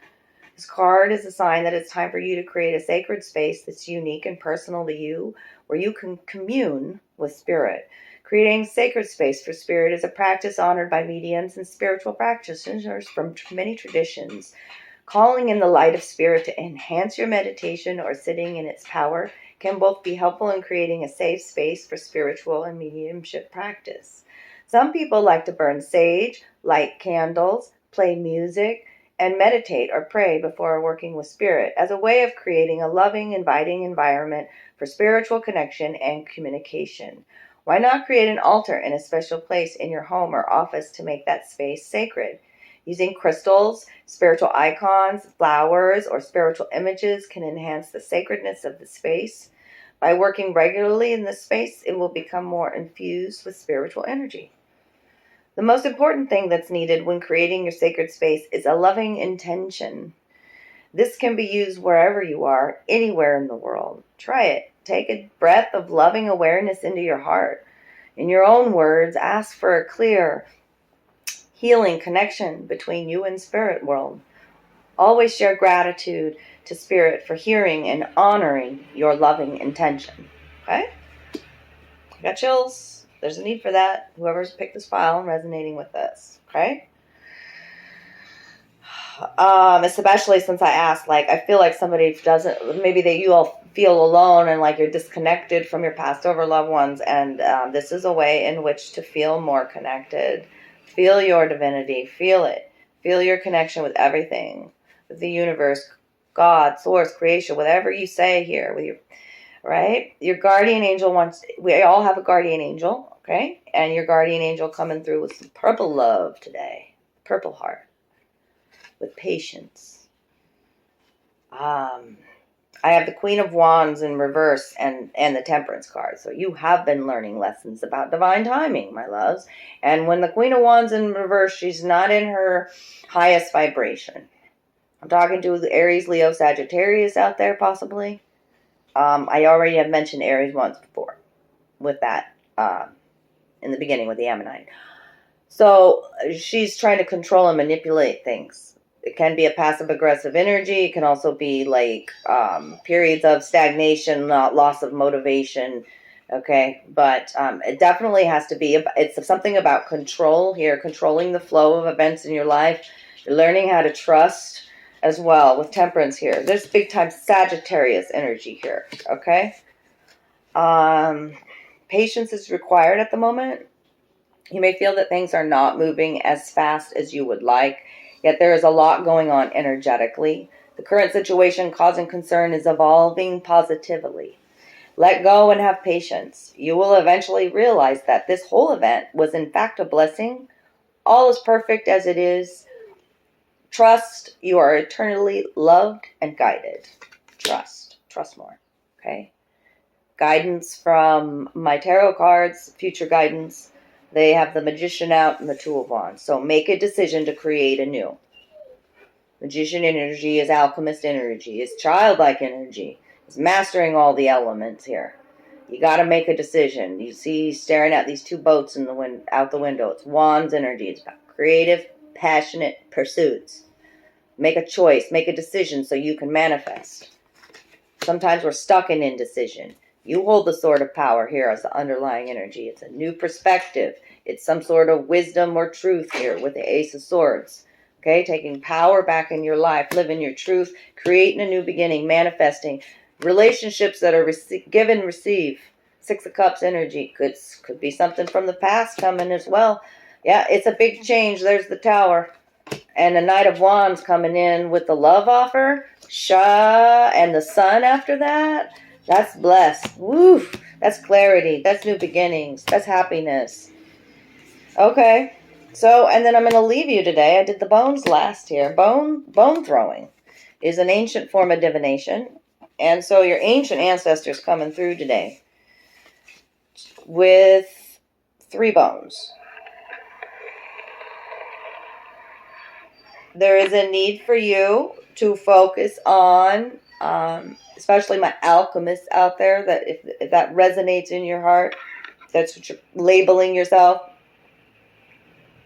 This card is a sign that it's time for you to create a sacred space that's unique and personal to you, where you can commune with spirit. Creating sacred space for spirit is a practice honored by mediums and spiritual practitioners from many traditions. Calling in the light of spirit to enhance your meditation or sitting in its power can both be helpful in creating a safe space for spiritual and mediumship practice. Some people like to burn sage, light candles, play music, and meditate or pray before working with spirit as a way of creating a loving, inviting environment for spiritual connection and communication. Why not create an altar in a special place in your home or office to make that space sacred? Using crystals, spiritual icons, flowers, or spiritual images can enhance the sacredness of the space. By working regularly in this space, it will become more infused with spiritual energy. The most important thing that's needed when creating your sacred space is a loving intention. This can be used wherever you are, anywhere in the world. Try it. Take a breath of loving awareness into your heart. In your own words, ask for a clear, healing connection between you and spirit world. Always share gratitude to spirit for hearing and honoring your loving intention. Okay? I got chills. There's a need for that. Whoever's picked this file and resonating with this. Okay? Especially since I asked, like, I feel like somebody doesn't, maybe that you all feel alone and like you're disconnected from your passed over loved ones, and this is a way in which to feel more connected. Feel your divinity. Feel it. Feel your connection with everything, with the universe, God, source, creation, whatever you say here. right? Your guardian angel wants, we all have a guardian angel, okay? And your guardian angel coming through with some purple love today. Purple heart. With patience. I have the Queen of Wands in reverse and the Temperance card. So you have been learning lessons about divine timing, my loves. And when the Queen of Wands in reverse, she's not in her highest vibration. I'm talking to the Aries, Leo, Sagittarius out there, possibly. I already have mentioned Aries once before with that in the beginning with the Ammonite. So she's trying to control and manipulate things. It can be a passive-aggressive energy. It can also be like periods of stagnation, loss of motivation. Okay, but it definitely has to be, it's something about control here, controlling the flow of events in your life. You're learning how to trust as well with Temperance here. There's big-time Sagittarius energy here, okay? Patience is required at the moment. You may feel that things are not moving as fast as you would like, yet there is a lot going on energetically. The current situation causing concern is evolving positively. Let go and have patience. You will eventually realize that this whole event was in fact a blessing. All is perfect as it is. Trust. You are eternally loved and guided. Trust. Trust more. Okay? Guidance from my tarot cards, future guidance. They have the Magician out and the Two of Wands. So make a decision to create anew. Magician energy is alchemist energy, is childlike energy, is mastering all the elements here. You got to make a decision. You see staring at these two boats in the out the window. It's Wands energy. It's about creative, passionate pursuits. Make a choice. Make a decision so you can manifest. Sometimes we're stuck in indecision. You hold the sword of power here as the underlying energy. It's a new perspective. It's some sort of wisdom or truth here with the Ace of Swords. Okay, taking power back in your life, living your truth, creating a new beginning, manifesting. Relationships that are give and receive. Six of Cups energy. Could be something from the past coming as well. Yeah, it's a big change. There's the Tower. And the Knight of Wands coming in with the love offer. And the Sun after that. That's blessed. Woo! That's clarity. That's new beginnings. That's happiness. Okay. So, and then I'm going to leave you today. I did the bones last here. Bone throwing is an ancient form of divination. And so your ancient ancestors coming through today with 3 bones. There is a need for you to focus on, especially my alchemists out there, that if that resonates in your heart, that's what you're labeling yourself.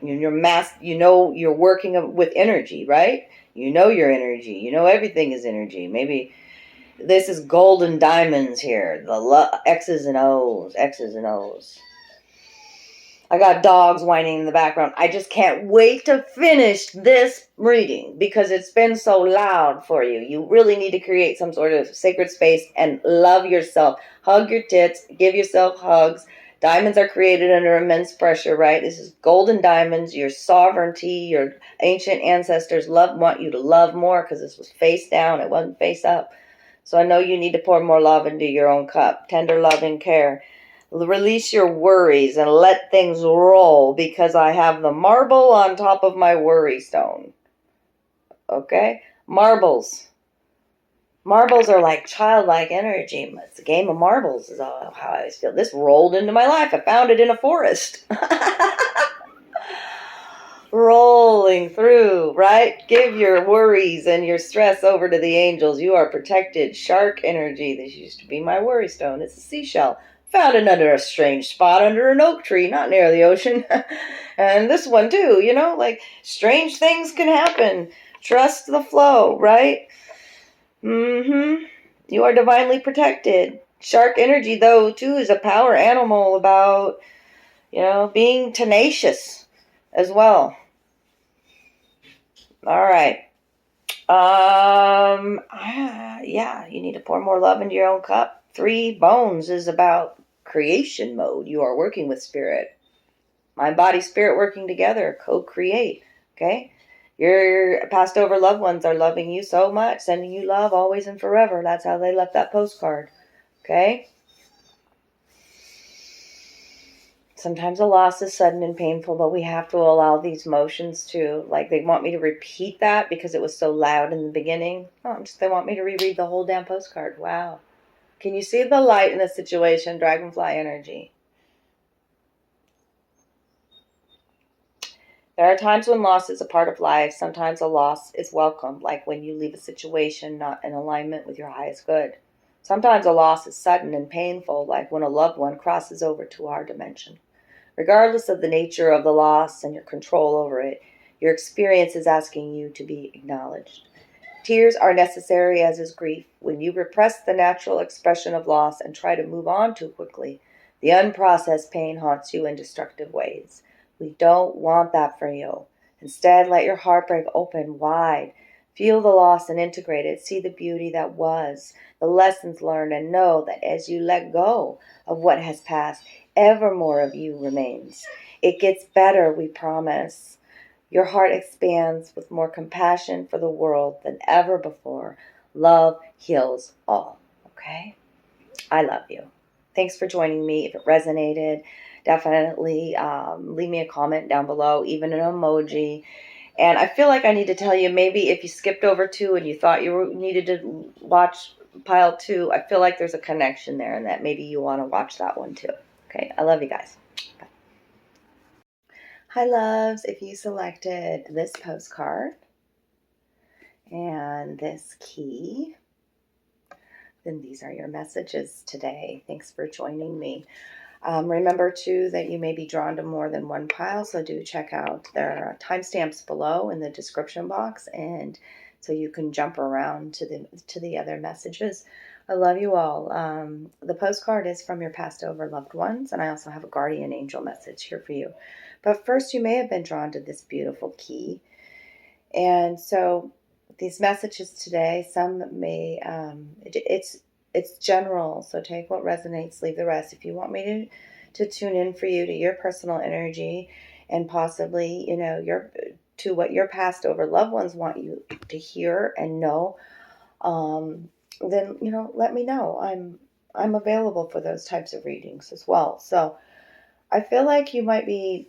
You're working with energy, right? You know your energy. You know everything is energy. Maybe this is golden diamonds here. The X's and O's, X's and O's. I got dogs whining in the background. I just can't wait to finish this reading because it's been so loud for you. You really need to create some sort of sacred space and love yourself. Hug your tits. Give yourself hugs. Diamonds are created under immense pressure, right? This is golden diamonds, your sovereignty, your ancient ancestors want you to love more because this was face down. It wasn't face up. So I know you need to pour more love into your own cup. Tender love and care. Release your worries and let things roll because I have the marble on top of my worry stone. Okay? Marbles. Marbles are like childlike energy. It's a game of marbles is how I always feel. This rolled into my life. I found it in a forest. Rolling through, right? Give your worries and your stress over to the angels. You are protected. Shark energy. This used to be my worry stone. It's a seashell. Found it under a strange spot under an oak tree, not near the ocean. And this one too, like strange things can happen. Trust the flow, right? You are divinely protected. Shark energy, though, too, is a power animal about, being tenacious as well. All right. You need to pour more love into your own cup. 3 bones is about creation mode. You are working with spirit. Mind, body, spirit working together. Co-create. Okay? Your passed over loved ones are loving you so much, sending you love always and forever. That's how they left that postcard. Okay? Sometimes a loss is sudden and painful, but we have to allow these emotions to, like, they want me to repeat that because it was so loud in the beginning. Oh, they want me to reread the whole damn postcard. Wow. Can you see the light in the situation, dragonfly energy? There are times when loss is a part of life. Sometimes a loss is welcome, like when you leave a situation not in alignment with your highest good. Sometimes a loss is sudden and painful, like when a loved one crosses over to our dimension. Regardless of the nature of the loss and your control over it, your experience is asking you to be acknowledged. Tears are necessary, as is grief. When you repress the natural expression of loss and try to move on too quickly, the unprocessed pain haunts you in destructive ways. We don't want that for you. Instead, let your heart break open wide. Feel the loss and integrate it. See the beauty that was, the lessons learned, and know that as you let go of what has passed, ever more of you remains. It gets better, we promise. Your heart expands with more compassion for the world than ever before. Love heals all. Okay? I love you. Thanks for joining me. If it resonated, definitely leave me a comment down below, even an emoji. And I feel like I need to tell you, maybe if you skipped over 2 and you thought you needed to watch pile 2, I feel like there's a connection there and that maybe you want to watch that one too. Okay, I love you guys. Bye. Hi, loves. If you selected this postcard and this key, then these are your messages today. Thanks for joining me. Remember, too, that you may be drawn to more than one pile, so do check out their timestamps below in the description box, and so you can jump around to the other messages. I love you all. The postcard is from your passed over loved ones, and I also have a guardian angel message here for you. But first, you may have been drawn to this beautiful key, and so these messages today, some may it's general, so take what resonates, leave the rest. If you want me to tune in for you to your personal energy and possibly, to what your passed over loved ones want you to hear and know, then, let me know. I'm available for those types of readings as well. So I feel like you might be,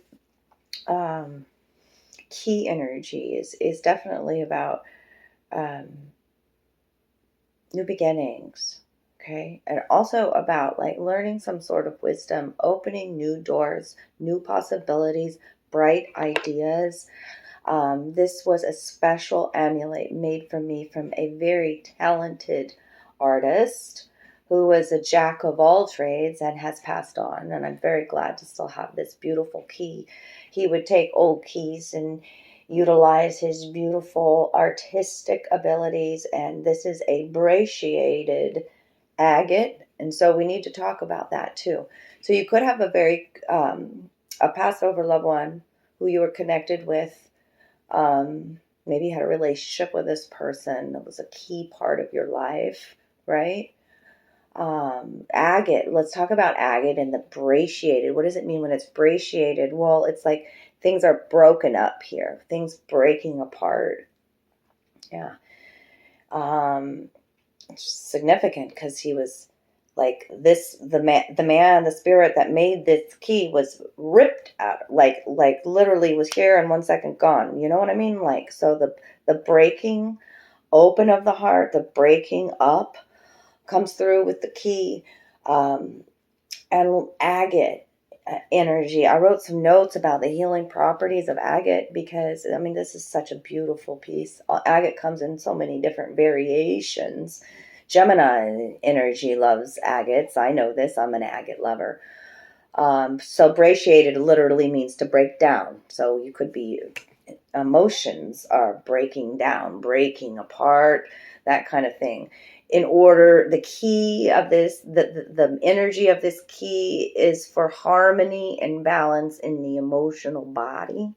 key energy is definitely about new beginnings. Okay. And also about like learning some sort of wisdom, opening new doors, new possibilities, bright ideas. This was a special amulet made for me from a very talented artist who was a jack of all trades and has passed on. And I'm very glad to still have this beautiful key. He would take old keys and utilize his beautiful artistic abilities. And this is a brachiated agate. And so we need to talk about that too. So you could have a passed over loved one who you were connected with. Maybe you had a relationship with this person that was a key part of your life, right? Agate. Let's talk about agate and the brachiated. What does it mean when it's brachiated? Well, it's like things are broken up here, things breaking apart. Yeah. It's significant because he was like this, the spirit that made this key was ripped out, like literally was here and 1 second gone. You know what I mean? Like, so the breaking open of the heart, the breaking up comes through with the key, and agate energy. I wrote some notes about the healing properties of agate because, I mean, this is such a beautiful piece. Agate comes in so many different variations. Gemini energy loves agates. I know this. I'm an agate lover. So brachiated literally means to break down. So you could be, emotions are breaking down, breaking apart, that kind of thing. In order, the key of this, the energy of this key is for harmony and balance in the emotional body.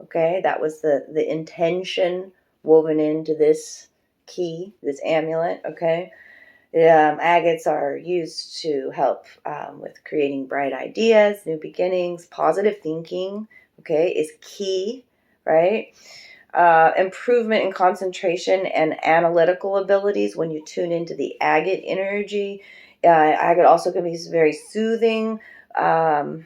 Okay, that was the intention woven into this key, this amulet. Okay. Agates are used to help with creating bright ideas, new beginnings, positive thinking, okay, is key, right? Improvement in concentration and analytical abilities when you tune into the agate energy. Agate also can be very soothing. And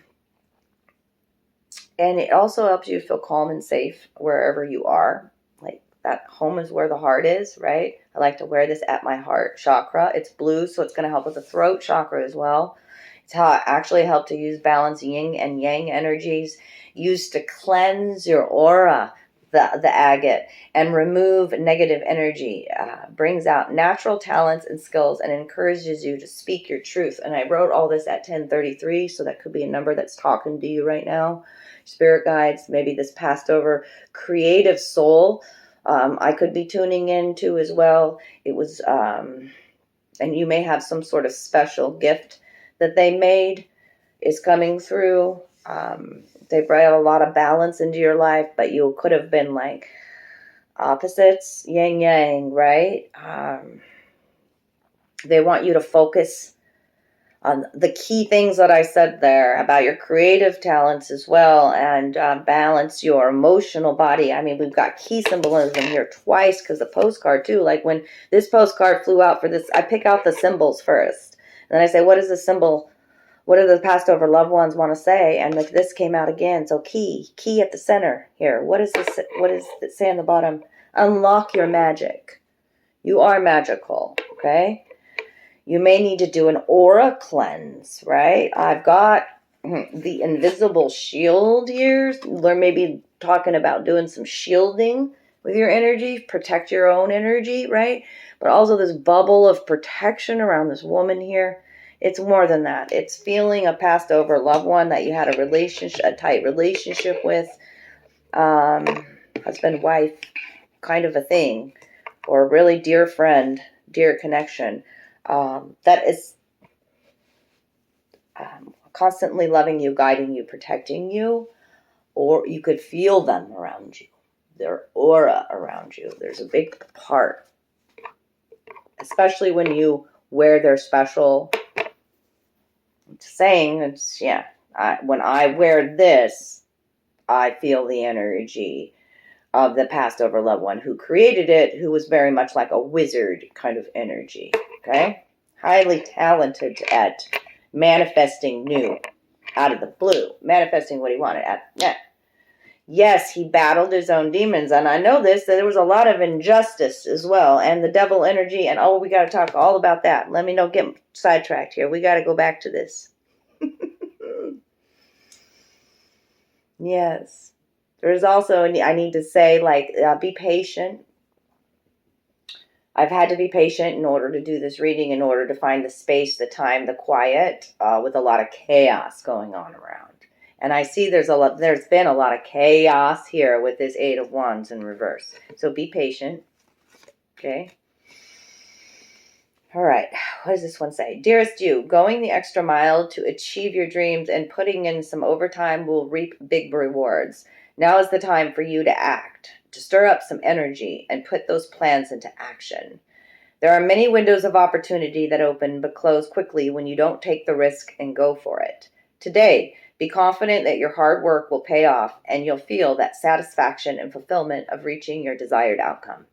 it also helps you feel calm and safe wherever you are. Like that home is where the heart is, right? I like to wear this at my heart chakra. It's blue, so it's going to help with the throat chakra as well. It's how I actually help to use balance yin and yang energies, used to cleanse your aura, the agate, and remove negative energy, brings out natural talents and skills, and encourages you to speak your truth. And I wrote all this at 10:33, so that could be a number that's talking to you right now. Spirit guides, maybe this passed over creative soul, I could be tuning into as well. It was, and you may have some sort of special gift that they made is coming through. They brought a lot of balance into your life, but you could have been like opposites, yin yang, right? They want you to focus on the key things that I said there about your creative talents as well, and balance your emotional body. I mean, we've got key symbolism here twice because the postcard too. Like when this postcard flew out for this, I pick out the symbols first. And then I say, what is the symbol? What do the passed over loved ones want to say? And this came out again. So key at the center here. What is this? What does it say on the bottom? Unlock your magic. You are magical, okay? You may need to do an aura cleanse, right? I've got the invisible shield here. We're maybe talking about doing some shielding with your energy, protect your own energy, right? But also this bubble of protection around this woman here. It's more than that. It's feeling a passed over loved one that you had a tight relationship with, husband, wife, kind of a thing, or a really dear friend, dear connection, that is constantly loving you, guiding you, protecting you, or you could feel them around you, their aura around you. There's a big part, especially when you wear their special saying. It's, yeah, when I wear this, I feel the energy of the passed over loved one who created it, who was very much like a wizard kind of energy, okay? Highly talented at manifesting new out of the blue, manifesting what he wanted. Yes, he battled his own demons, and I know this, that there was a lot of injustice as well, and the devil energy, and we got to talk all about that. Let me not get sidetracked here. We got to go back to this. Yes. There's also, I need to say, like, be patient. I've had to be patient in order to do this reading, in order to find the space, the time, the quiet, with a lot of chaos going on around. And I see there's been a lot of chaos here with this Eight of Wands in reverse. So be patient. Okay. All right. What does this one say? Dearest you, going the extra mile to achieve your dreams and putting in some overtime will reap big rewards. Now is the time for you to act, to stir up some energy and put those plans into action. There are many windows of opportunity that open but close quickly when you don't take the risk and go for it. Today, be confident that your hard work will pay off and you'll feel that satisfaction and fulfillment of reaching your desired outcome.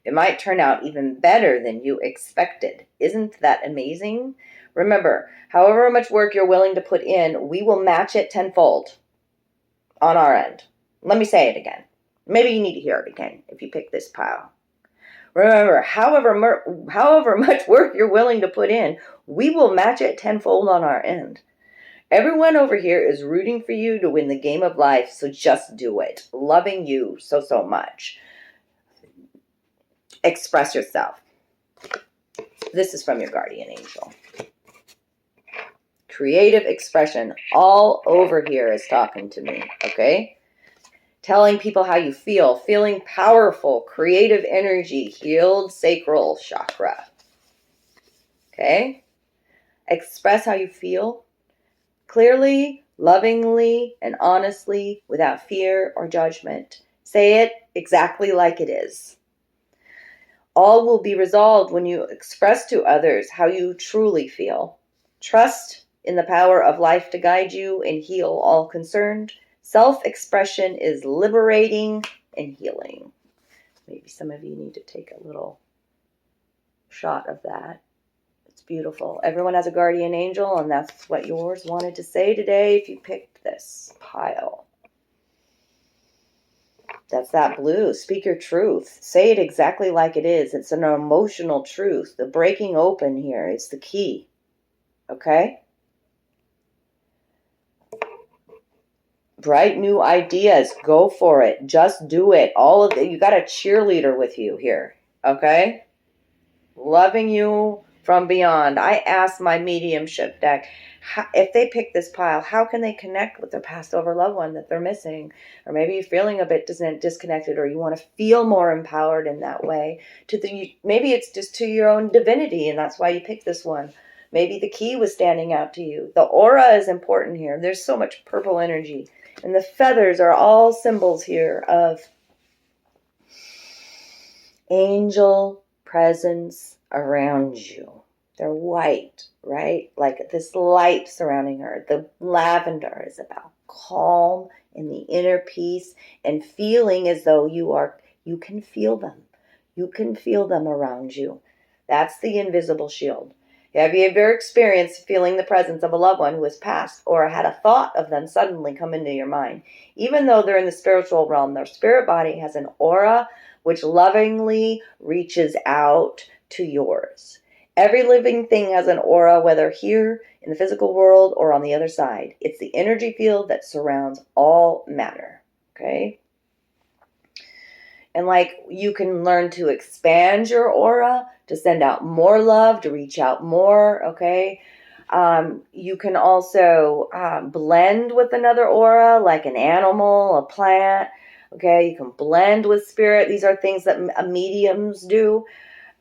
It might turn out even better than you expected. Isn't that amazing? Remember, however much work you're willing to put in, we will match it tenfold on our end. Let me say it again. Maybe you need to hear it again if you pick this pile. Remember, however much work you're willing to put in, we will match it tenfold on our end. Everyone over here is rooting for you to win the game of life, so just do it. Loving you so much. Express yourself. This is from your guardian angel. Creative expression all over here is talking to me, okay? Telling people how you feel, feeling powerful, creative energy, healed sacral chakra. Okay? Express how you feel clearly, lovingly, and honestly, without fear or judgment. Say it exactly like it is. All will be resolved when you express to others how you truly feel. Trust in the power of life to guide you and heal all concerned. Self-expression is liberating and healing. Maybe some of you need to take a little shot of that. It's beautiful. Everyone has a guardian angel, and that's what yours wanted to say today if you picked this pile. That's that blue. Speak your truth. Say it exactly like it is. It's an emotional truth. The breaking open here is the key. Okay? Bright new ideas. Go for it. Just do it. All of it. You got a cheerleader with you here. Okay? Loving you from beyond. I asked my mediumship deck, if they pick this pile, how can they connect with their passed over loved one that they're missing? Or maybe you're feeling a bit disconnected, or you want to feel more empowered in that way. Maybe it's just to your own divinity, and that's why you picked this one. Maybe the key was standing out to you. The aura is important here. There's so much purple energy. And the feathers are all symbols here of angel presence around you. They're white, right? Like this light surrounding her. The lavender is about calm and the inner peace and feeling as though you can feel them. You can feel them around you. That's the invisible shield. Have you ever experienced feeling the presence of a loved one who has passed, or had a thought of them suddenly come into your mind? Even though they're in the spiritual realm, their spirit body has an aura which lovingly reaches out to yours. Every living thing has an aura, whether here in the physical world or on the other side. It's the energy field that surrounds all matter. Okay? And like you can learn to expand your aura, to send out more love, to reach out more. Okay? You can also blend with another aura, like an animal, a plant. Okay? You can blend with spirit. These are things that mediums do.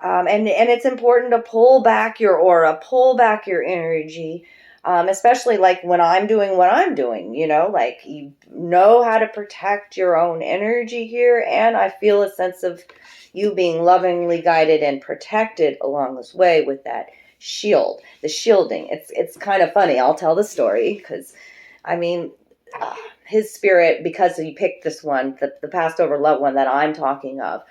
And it's important to pull back your aura, pull back your energy, especially like when I'm doing what I'm doing, like you know how to protect your own energy here. And I feel a sense of you being lovingly guided and protected along this way with that shield, the shielding. It's kind of funny. I'll tell the story because, his spirit, because he picked this one, the passed over loved one that I'm talking of,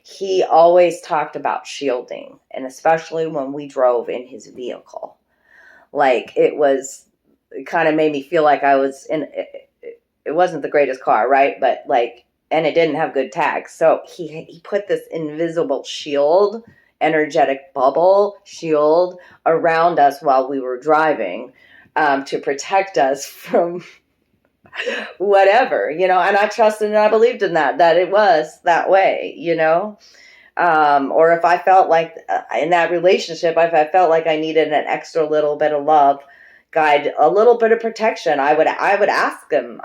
he always talked about shielding, and especially when we drove in his vehicle. Like, it kind of made me feel like I was it wasn't the greatest car, right? But and it didn't have good tags. So he put this invisible shield, energetic bubble shield around us while we were driving, to protect us from whatever, and I trusted and I believed in that it was that way, or if I felt like in that relationship, if I felt like I needed an extra little bit of love, guide, a little bit of protection, I would ask him,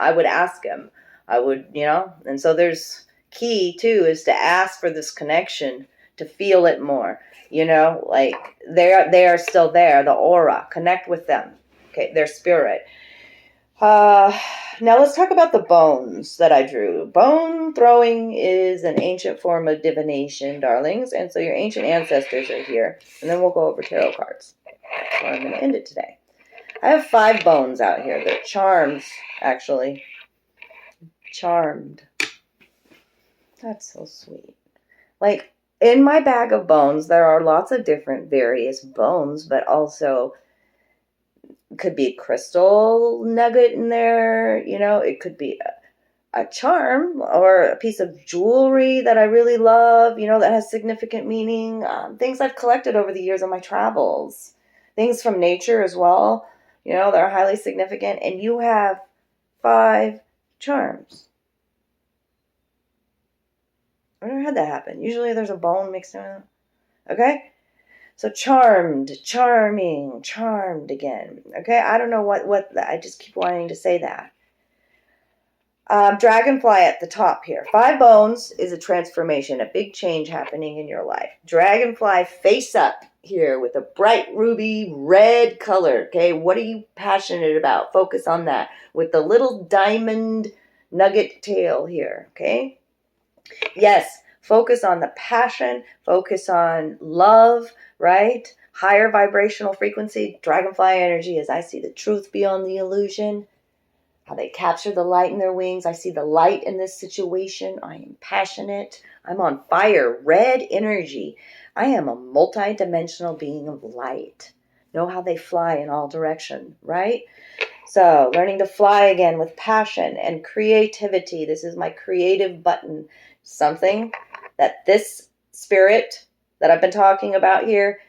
and so there's key too, is to ask for this connection, to feel it more, like they are still there, the aura, connect with them, okay, their spirit. Now let's talk about the bones that I drew. Bone throwing is an ancient form of divination, darlings, and so your ancient ancestors are here. And then we'll go over tarot cards. That's where I'm going to end it today. I have 5 bones out here. They're charms, actually. Charmed. That's so sweet. Like, in my bag of bones, there are lots of different various bones, but also could be a crystal nugget in there, it could be a charm or a piece of jewelry that I really love, that has significant meaning, things I've collected over the years on my travels, things from nature as well, that are highly significant. And you have 5 charms. I've never had that happen. Usually there's a bone mixed in. Okay? So charmed, charming, charmed again. Okay, I don't know what I just keep wanting to say that. Dragonfly at the top here. 5 bones is a transformation, a big change happening in your life. Dragonfly face up here with a bright ruby red color. Okay, what are you passionate about? Focus on that with the little diamond nugget tail here. Okay, yes. Focus on the passion, focus on love, right? Higher vibrational frequency, dragonfly energy, as I see the truth beyond the illusion. how they capture the light in their wings. I see the light in this situation. I am passionate. I'm on fire. Red energy. I am a multi-dimensional being of light. Know how they fly in all directions, right? So learning to fly again with passion and creativity. This is my creative button. Something that this spirit that I've been talking about here,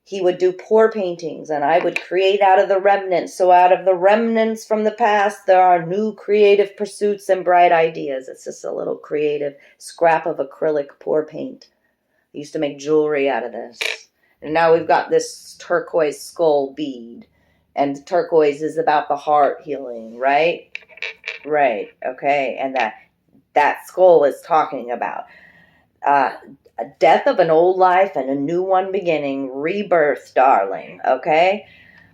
he would do pour paintings and I would create out of the remnants. So out of the remnants from the past, there are new creative pursuits and bright ideas. It's just a little creative scrap of acrylic pour paint. I used to make jewelry out of this. And now we've got this turquoise skull bead. And turquoise is about the heart healing, right? Right, okay. And that skull is talking about a death of an old life and a new one beginning, rebirth, darling, okay?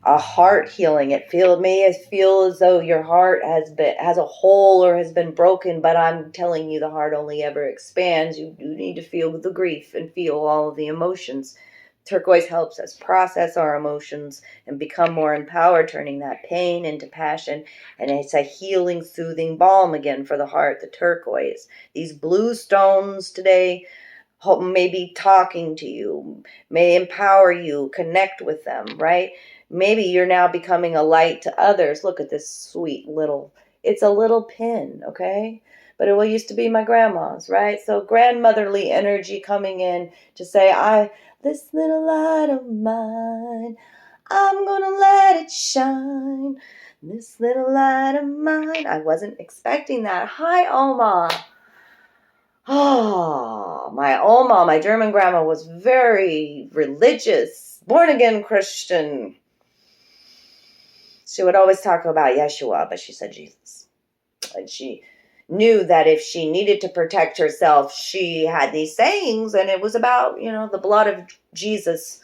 A heart healing. It may feel as though your heart has a hole or has been broken, but I'm telling you, the heart only ever expands. You do need to feel the grief and feel all of the emotions. Turquoise helps us process our emotions and become more empowered, turning that pain into passion. And it's a healing, soothing balm again for the heart, the turquoise. These blue stones today may be talking to you, may empower you, connect with them, right? Maybe you're now becoming a light to others. Look at this sweet little, it's a little pin, okay? But it used to be my grandma's, right? So grandmotherly energy coming in to say, this little light of mine, I'm gonna let it shine. This little light of mine. I wasn't expecting that. Hi, Oma. Oh, my Oma, my German grandma, was very religious, born-again Christian. She would always talk about Yeshua, but she said Jesus. And she knew that if she needed to protect herself, she had these sayings, and it was about, the blood of Jesus.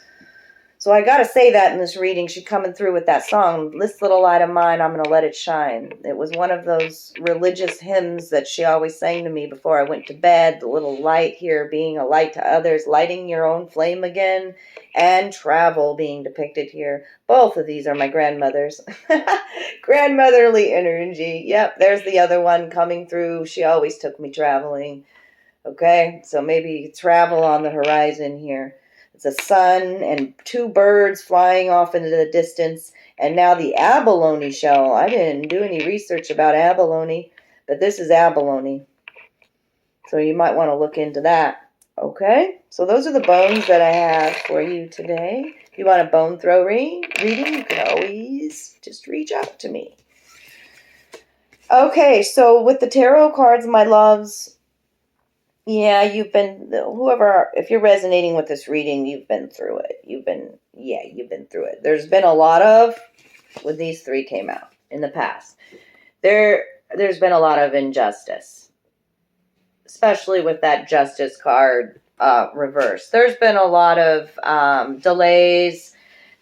So I got to say that in this reading, she coming through with that song, This Little Light of Mine, I'm going to Let It Shine. It was one of those religious hymns that she always sang to me before I went to bed. The little light here being a light to others, lighting your own flame again, and travel being depicted here. Both of these are my grandmother's. Grandmotherly energy. Yep, there's the other one coming through. She always took me traveling. Okay, so maybe travel on the horizon here. It's a sun and two birds flying off into the distance. And now the abalone shell. I didn't do any research about abalone, but this is abalone. So you might want to look into that. Okay? So those are the bones that I have for you today. If you want a bone throw reading, you can always just reach out to me. Okay, so with the tarot cards, my loves, yeah, if you're resonating with this reading, you've been through it. You've been through it. There's been a lot of, when these three came out in the past, there's been a lot of injustice, especially with that justice card reverse. There's been a lot of delays.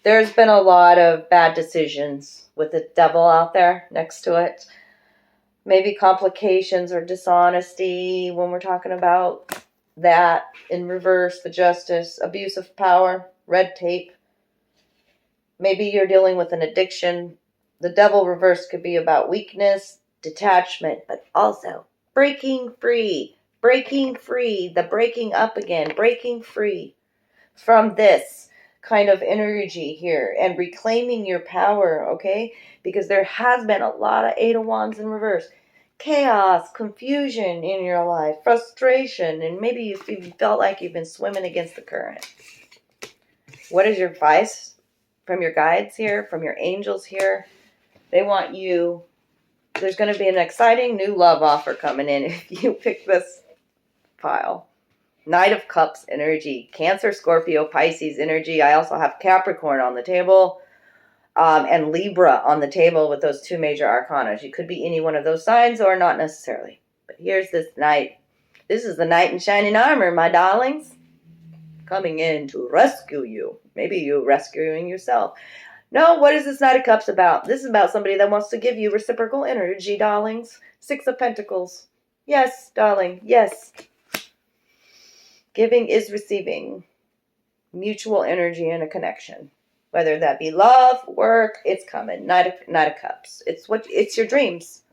There's been a lot of bad decisions with the devil out there next to it. Maybe complications or dishonesty when we're talking about that in reverse, the justice, abuse of power, red tape. Maybe you're dealing with an addiction. The devil reverse could be about weakness, detachment, but also breaking free, the breaking up again, breaking free from this kind of energy here and reclaiming your power, okay? Because there has been a lot of Eight of Wands in reverse. Chaos, confusion in your life, frustration, and maybe you felt like you've been swimming against the current. What is your advice from your guides here, from your angels here? They want you. There's going to be an exciting new love offer coming in if you pick this pile. Knight of Cups energy, Cancer, Scorpio, Pisces energy. I also have Capricorn on the table and Libra on the table with those two major arcana. You could be any one of those signs or not necessarily. But here's this knight. This is the knight in shining armor, my darlings. Coming in to rescue you. Maybe you rescuing yourself. No, what is this Knight of Cups about? This is about somebody that wants to give you reciprocal energy, darlings. Six of Pentacles. Yes, darling, yes. Giving is receiving. Mutual energy and a connection. Whether that be love, work, it's coming. Knight of Cups. It's your dreams.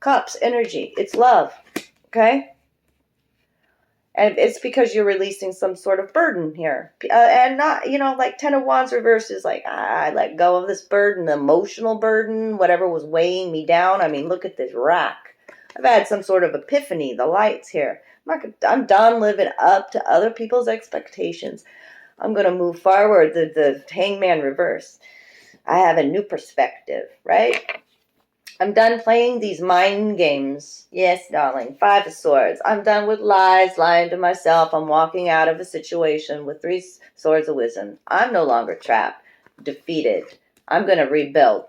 Cups energy. It's love. Okay? And it's because you're releasing some sort of burden here. And not, like Ten of Wands reverse is like, I let go of this burden, the emotional burden, whatever was weighing me down. I mean, look at this rack. I've had some sort of epiphany, the lights here. I'm done living up to other people's expectations. I'm going to move forward. The Hangman reverse. I have a new perspective, right? I'm done playing these mind games. Yes, darling. Five of Swords. I'm done with lies, lying to myself. I'm walking out of a situation with 3 swords of wisdom. I'm no longer trapped, defeated. I'm going to rebuild.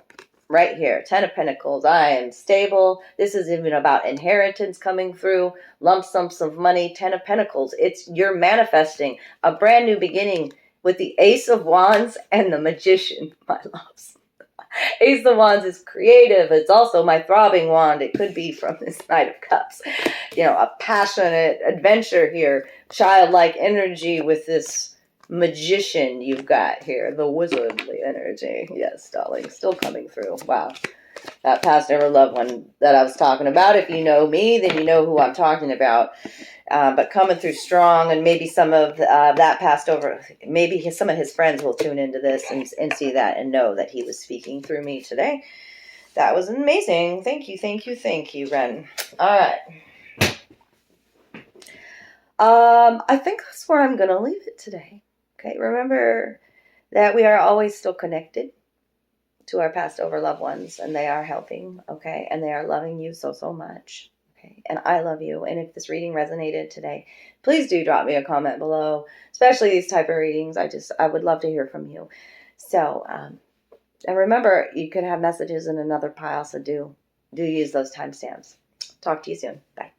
Right here. 10 of Pentacles. I am stable. This is even about inheritance coming through. Lump sums of money. 10 of Pentacles. You're manifesting a brand new beginning with the Ace of Wands and the Magician, my loves. Ace of Wands is creative. It's also my throbbing wand. It could be from this Knight of Cups. A passionate adventure here. Childlike energy with this Magician you've got here. The wizardly energy. Yes, darling. Still coming through. Wow. That past ever loved one that I was talking about. If you know me, then you know who I'm talking about. But coming through strong, and maybe some of that passed over. Maybe some of his friends will tune into this and see that and know that he was speaking through me today. That was amazing. Thank you, thank you, thank you, Ren. All right. I think that's where I'm going to leave it today. Okay, remember that we are always still connected to our past over loved ones, and they are helping, okay, and they are loving you so, so much. And I love you. And if this reading resonated today, please do drop me a comment below, especially these type of readings. I would love to hear from you. So, and remember, you could have messages in another pile, so do use those timestamps. Talk to you soon. Bye.